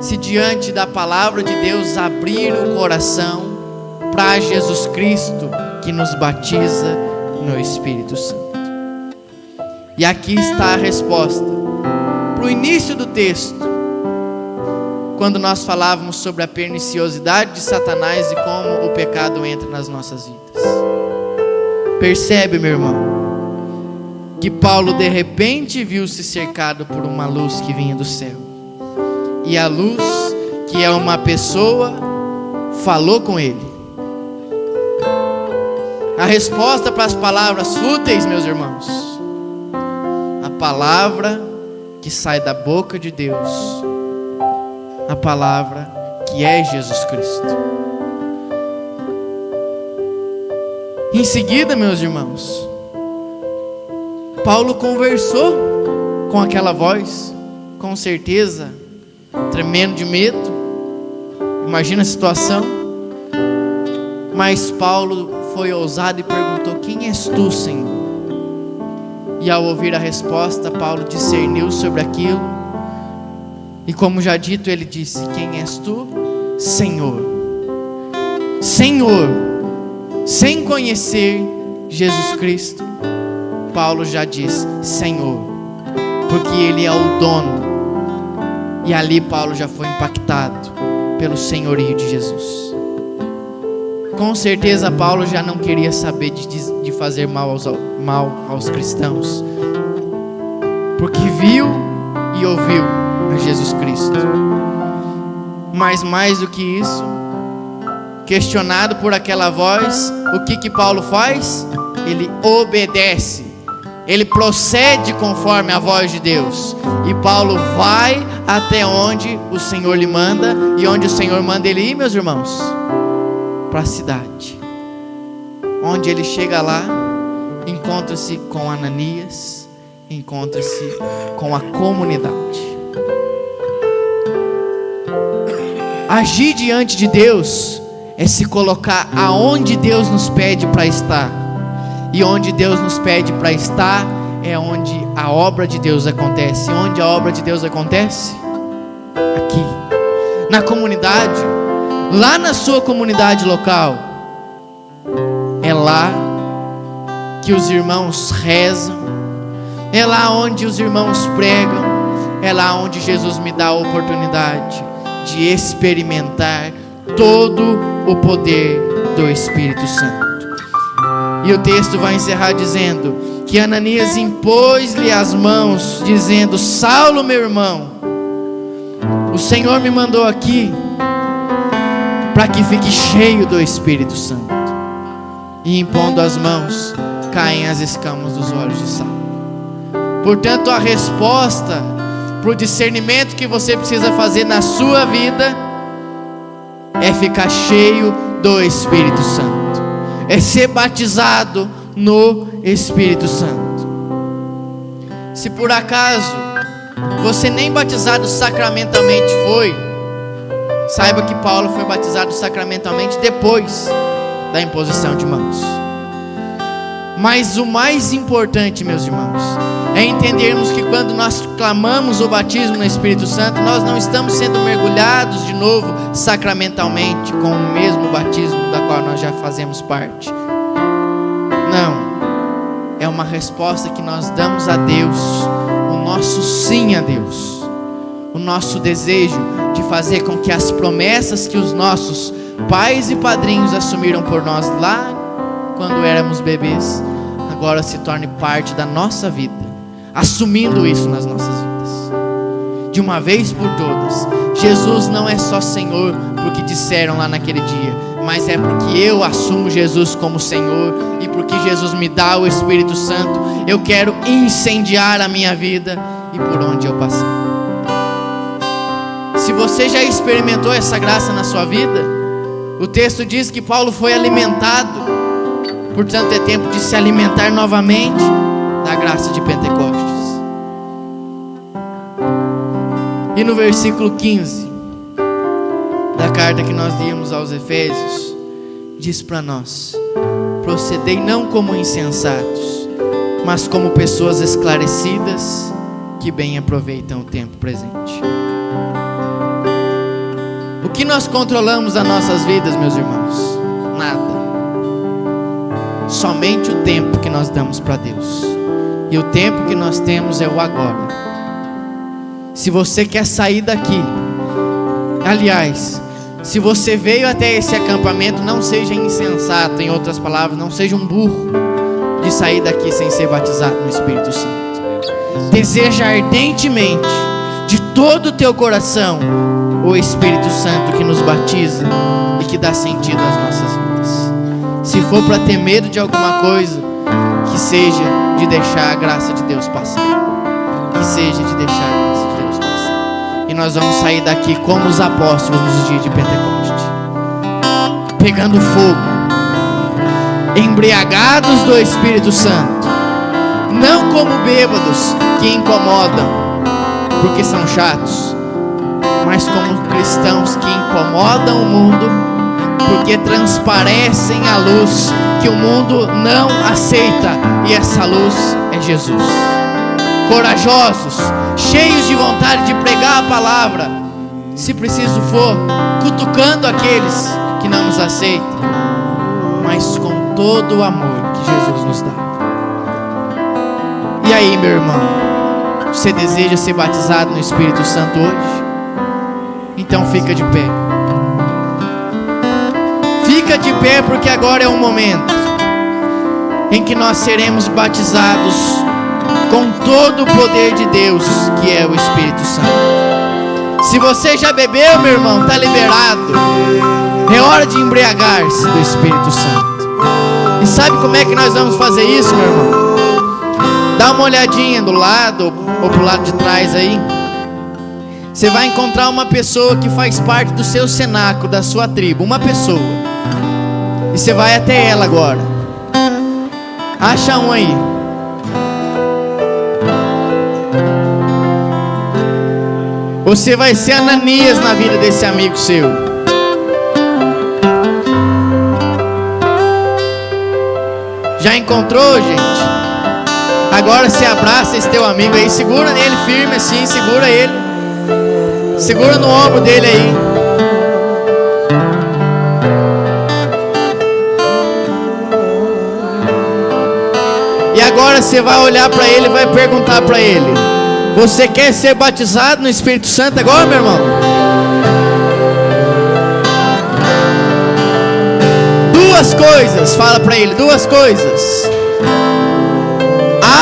Se diante da palavra de Deus abrir o coração para Jesus Cristo, que nos batiza no Espírito Santo. E aqui está a resposta para o início do texto, quando nós falávamos sobre a perniciosidade de Satanás e como o pecado entra nas nossas vidas. Percebe, meu irmão, que Paulo de repente viu-se cercado por uma luz que vinha do céu. E a luz, que é uma pessoa, falou com ele. A resposta para as palavras fúteis, meus irmãos, a palavra que sai da boca de Deus, a palavra que é Jesus Cristo. Em seguida, meus irmãos, Paulo conversou com aquela voz, com certeza, tremendo de medo. Imagina a situação. Mas Paulo foi ousado e perguntou: quem és tu, Senhor? E ao ouvir a resposta, Paulo discerniu sobre aquilo. E como já dito, ele disse: quem és tu? Senhor. Senhor. Sem conhecer Jesus Cristo, Paulo já diz Senhor, porque ele é o dono. E ali Paulo já foi impactado pelo senhorio de Jesus. Com certeza Paulo já não queria saber de fazer mal aos cristãos, porque viu e ouviu a Jesus Cristo. Mas mais do que isso, questionado por aquela voz, o que Paulo faz? Ele obedece, ele procede conforme a voz de Deus. E Paulo vai até onde o Senhor lhe manda. E onde o Senhor manda ele ir, meus irmãos? Para a cidade. Onde ele chega lá, encontra-se com Ananias, encontra-se com a comunidade. Agir diante de Deus é se colocar aonde Deus nos pede para estar. E onde Deus nos pede para estar é onde a obra de Deus acontece. E onde a obra de Deus acontece? Aqui, na comunidade, lá na sua comunidade local. É lá que os irmãos rezam, é lá onde os irmãos pregam, é lá onde Jesus me dá a oportunidade de experimentar todo o poder do Espírito Santo. E o texto vai encerrar dizendo que Ananias impôs-lhe as mãos, dizendo: Saulo, meu irmão, o Senhor me mandou aqui para que fique cheio do Espírito Santo. E impondo as mãos, caem as escamas dos olhos de Saulo. Portanto, a resposta para o discernimento que você precisa fazer na sua vida é ficar cheio do Espírito Santo, é ser batizado no Espírito Santo. Se por acaso você nem batizado sacramentalmente foi, saiba que Paulo foi batizado sacramentalmente depois da imposição de mãos. Mas o mais importante, meus irmãos, é entendermos que quando nós clamamos o batismo no Espírito Santo, nós não estamos sendo mergulhados de novo sacramentalmente com o mesmo batismo da qual nós já fazemos parte. Não, é uma resposta que nós damos a Deus, o nosso sim a Deus, o nosso desejo de fazer com que as promessas que os nossos pais e padrinhos assumiram por nós lá quando éramos bebês, agora se torne parte da nossa vida, assumindo isso nas nossas vidas, de uma vez por todas. Jesus não é só Senhor porque disseram lá naquele dia, mas é porque eu assumo Jesus como Senhor e porque Jesus me dá o Espírito Santo. Eu quero incendiar a minha vida e por onde eu passar. Se você já experimentou essa graça na sua vida, o texto diz que Paulo foi alimentado, portanto é tempo de se alimentar novamente da graça de Pentecostes. E no versículo 15 da carta que nós líamos aos Efésios, diz para nós: procedei não como insensatos, mas como pessoas esclarecidas, que bem aproveitam o tempo presente. O que nós controlamos nas nossas vidas, meus irmãos? Nada. Somente o tempo que nós damos para Deus. E o tempo que nós temos é o agora. Se você quer sair daqui, aliás, se você veio até esse acampamento, não seja insensato, em outras palavras, não seja um burro de sair daqui sem ser batizado no Espírito Santo. Deseja ardentemente, de todo o teu coração, o Espírito Santo que nos batiza e que dá sentido às nossas vidas. Se for para ter medo de alguma coisa, que seja de deixar a graça de Deus passar. Que seja de deixar a graça de Deus passar. E nós vamos sair daqui como os apóstolos nos dias de Pentecoste, pegando fogo, embriagados do Espírito Santo, não como bêbados que incomodam, porque são chatos, mas como cristãos que incomodam o mundo, porque transparecem a luz que o mundo não aceita, e essa luz é Jesus. Corajosos, cheios de vontade de pregar a palavra, se preciso for, cutucando aqueles que não nos aceitam, mas com todo o amor que Jesus nos dá. E aí, meu irmão, você deseja ser batizado no Espírito Santo hoje? Então fica de pé. Fica de pé, porque agora é o momento em que nós seremos batizados com todo o poder de Deus, que é o Espírito Santo. Se você já bebeu, meu irmão, está liberado. É hora de embriagar-se do Espírito Santo. E sabe como é que nós vamos fazer isso, meu irmão? Dá uma olhadinha do lado ou pro lado de trás aí. Você vai encontrar uma pessoa que faz parte do seu cenáculo, da sua tribo. Uma pessoa. E você vai até ela agora. Acha um aí. Você vai ser Ananias na vida desse amigo seu. Já encontrou, gente? Agora você abraça esse teu amigo aí, segura nele firme assim, segura ele. Segura no ombro dele aí. E agora você vai olhar para ele e vai perguntar para ele: você quer ser batizado no Espírito Santo agora, meu irmão? Duas coisas, fala para ele, duas coisas.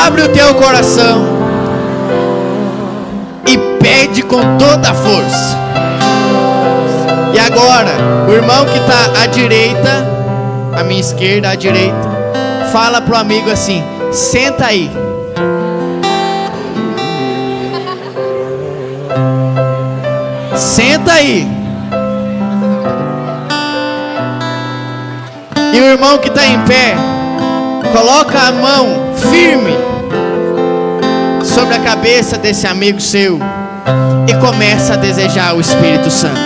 Abre o teu coração e pede com toda a força. E agora, o irmão que está à direita, à minha esquerda, à direita, fala pro amigo assim: senta aí. Senta aí. E o irmão que está em pé, coloca a mão firme sobre a cabeça desse amigo seu e começa a desejar o Espírito Santo.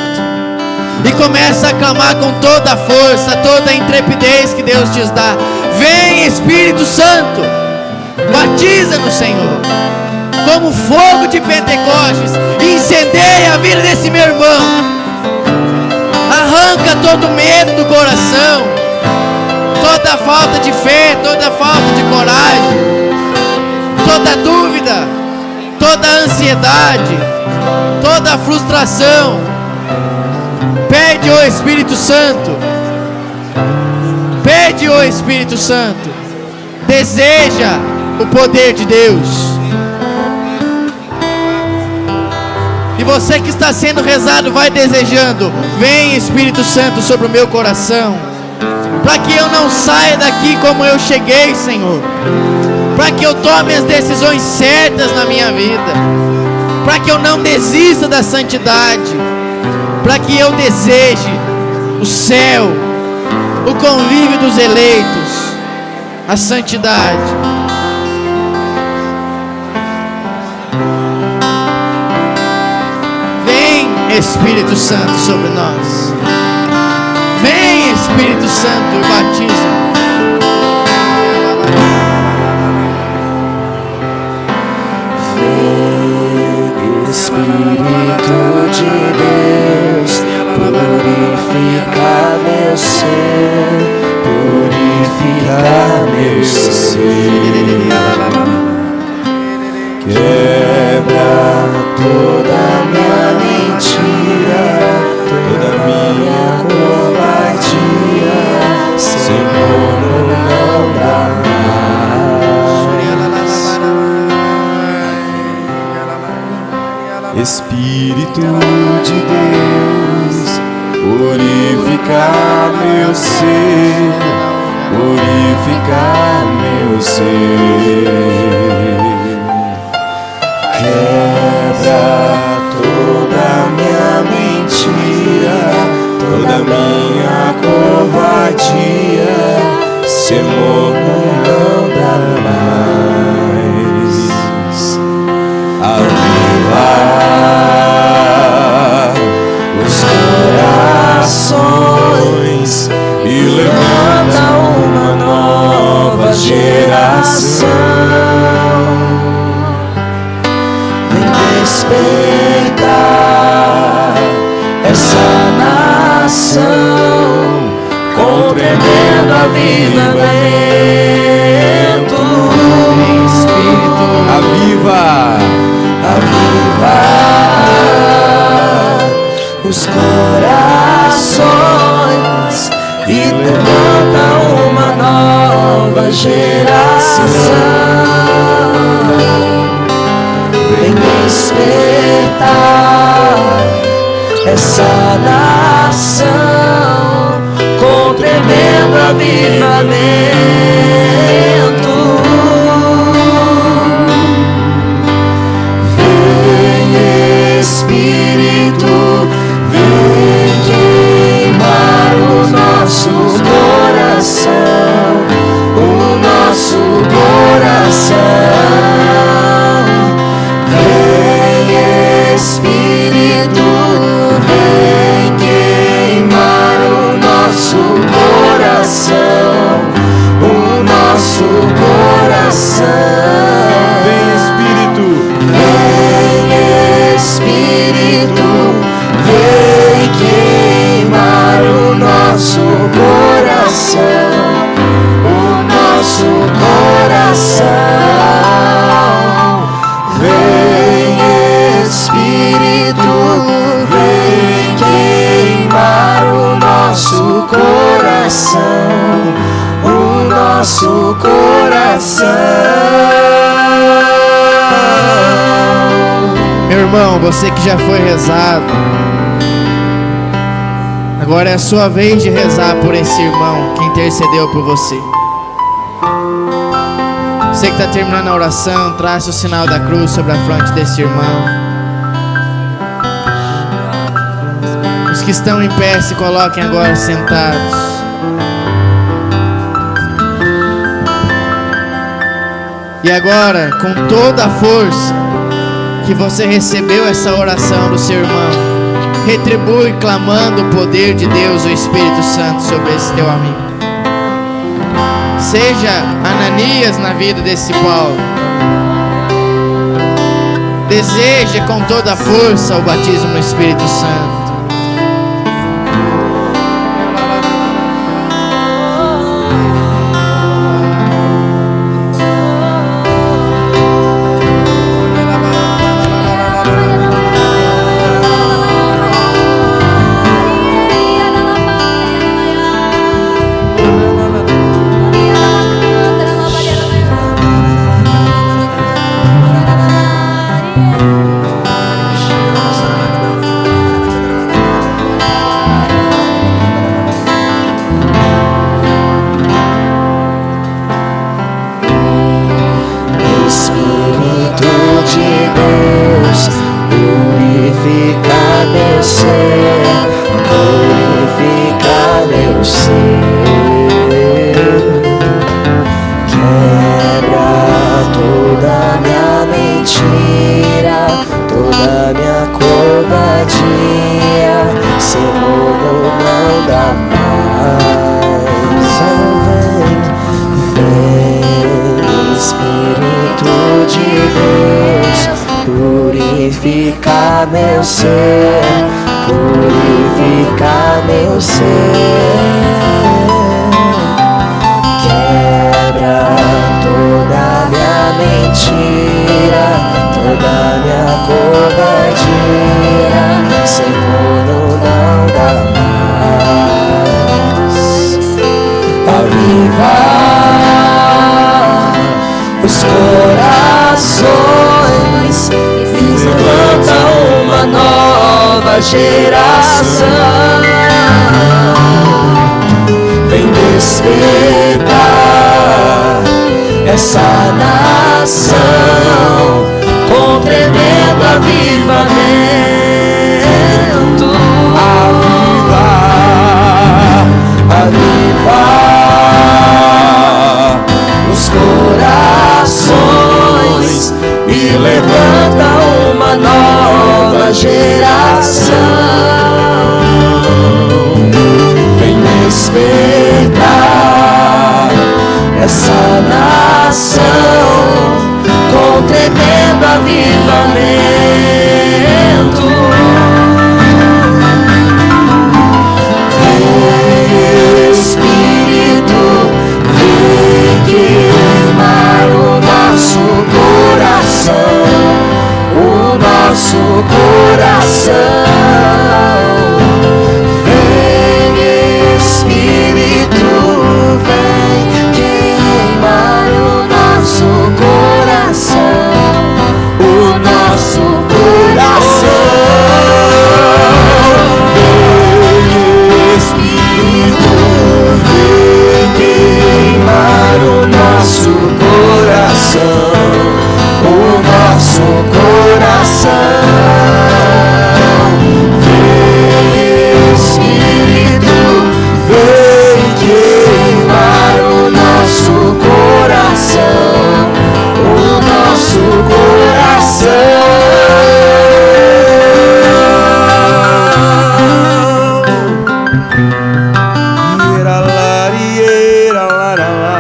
E começa a clamar com toda a força, toda a intrepidez que Deus te dá: vem Espírito Santo, batiza-nos, Senhor, como fogo de Pentecostes, incendeia a vida desse meu irmão, arranca todo medo do coração, toda falta de fé, toda falta de coragem, toda dúvida, toda ansiedade, toda frustração. Pede o Espírito Santo. Pede o Espírito Santo. Deseja o poder de Deus. E você que está sendo rezado, vai desejando: vem Espírito Santo sobre o meu coração, para que eu não saia daqui como eu cheguei, Senhor, para que eu tome as decisões certas na minha vida, para que eu não desista da santidade, para que eu deseje o céu, o convívio dos eleitos, a santidade. Vem Espírito Santo sobre nós. Vem Espírito Santo e batiza. Vem Espírito de Deus, purifica meu ser, purifica meu ser. Quebra toda minha mentira, toda minha covardia, Senhor, não dá mais. Espírito de Deus, purifica meu ser, purifica meu ser. Quebra toda minha mentira, toda minha covardia, Senhor, não dá mais. Aviva os corações e levanta uma nova geração. Despertar essa nação com tremendo avivamento. Espírito, aviva, aviva os corações e levanta uma nova geração. Vem despertar essa nação com tremendo avivamento. Vem Espírito, vem queimar o nosso coração, o nosso coração. Espírito, vem queimar o nosso coração, o nosso coração. Vem Espírito, vem Espírito, vem queimar o nosso coração, o nosso coração. Vem Espírito, vem queimar o nosso coração, o nosso coração. Meu irmão, você que já foi rezado, agora é a sua vez de rezar por esse irmão que intercedeu por você. Você que está terminando a oração, trace o sinal da cruz sobre a fronte desse irmão. Os que estão em pé, se coloquem agora sentados. E agora, com toda a força que você recebeu essa oração do seu irmão, retribui clamando o poder de Deus, o Espírito Santo, sobre esse teu amigo. Seja Ananias na vida desse Paulo. Deseja com toda a força o batismo no Espírito Santo. Quebra toda minha mentira, toda minha covardia. Senhor, não dá mais. Vem, Espírito de Deus, purifica meu ser, purifica meu ser. Quebra toda minha mentira, toda minha covardia. Senhor, não dá mais. Aviva os corações e levanta uma nova geração. Vem despertar essa nação com tremendo avivamento. Aviva os corações e levanta uma nova geração. Vem despertar essa nação com tremendo avivamento. Vem, Espírito, vem queimar o nosso coração, o nosso coração. Vem, Espírito, vem queimar o nosso coração, o nosso coração. Vem, Espírito, vem queimar o nosso coração, o nosso coração. Vem, Espírito, vem queimar o nosso coração, o nosso coração.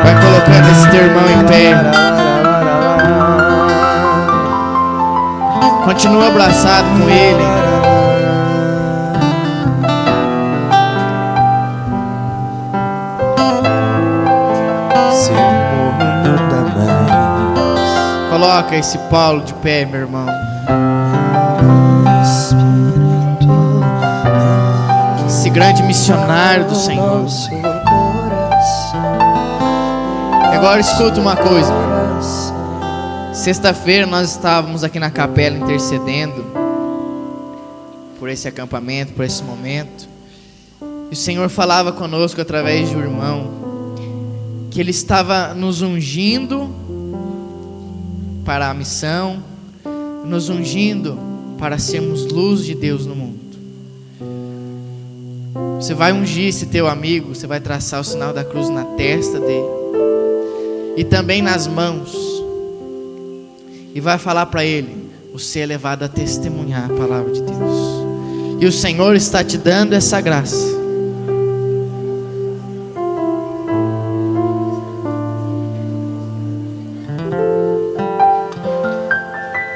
Vai colocando esse teu irmão em pé. Continua abraçado com ele. Senhor, não dá mais. Coloca esse Paulo de pé, meu irmão. Esse grande missionário do Senhor. E agora escuta uma coisa. Sexta-feira nós estávamos aqui na capela intercedendo por esse acampamento, por esse momento. E o Senhor falava conosco através de um irmão que Ele estava nos ungindo para a missão, nos ungindo para sermos luz de Deus no mundo. Você vai ungir esse teu amigo, você vai traçar o sinal da cruz na testa dele e também nas mãos. E vai falar para ele: você é levado a testemunhar a palavra de Deus. E o Senhor está te dando essa graça.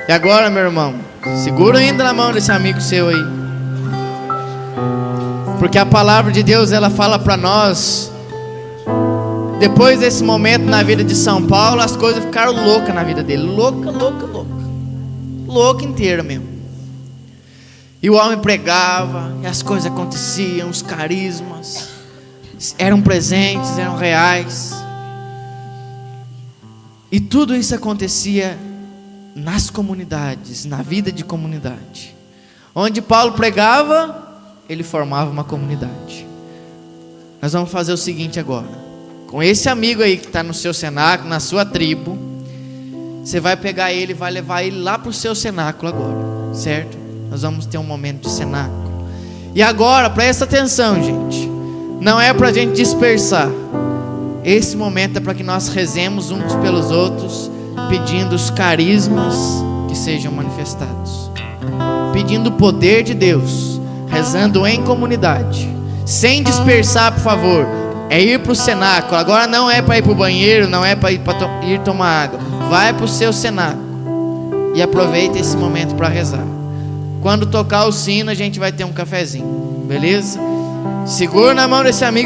E agora, meu irmão, segura ainda na mão desse amigo seu aí. Porque a palavra de Deus, ela fala para nós. Depois desse momento na vida de São Paulo, as coisas ficaram loucas na vida dele. Louca inteira mesmo. E o homem pregava, e as coisas aconteciam, os carismas eram presentes, eram reais. E tudo isso acontecia nas comunidades, na vida de comunidade. Onde Paulo pregava, ele formava uma comunidade. Nós vamos fazer o seguinte agora. Com esse amigo aí que está no seu cenáculo, na sua tribo, você vai pegar ele e vai levar ele lá para o seu cenáculo agora, certo? Nós vamos ter um momento de cenáculo. E agora, presta atenção, gente. não é para a gente dispersar. Esse momento é para que nós rezemos uns pelos outros, pedindo os carismas que sejam manifestados, pedindo o poder de Deus, rezando em comunidade, sem dispersar, por favor. É ir para o cenáculo. Agora não é para ir para o banheiro, não é para ir tomar água. Vai para o seu cenáculo e aproveita esse momento para rezar. Quando tocar o sino, a gente vai ter um cafezinho, beleza? Segura na mão desse amigo.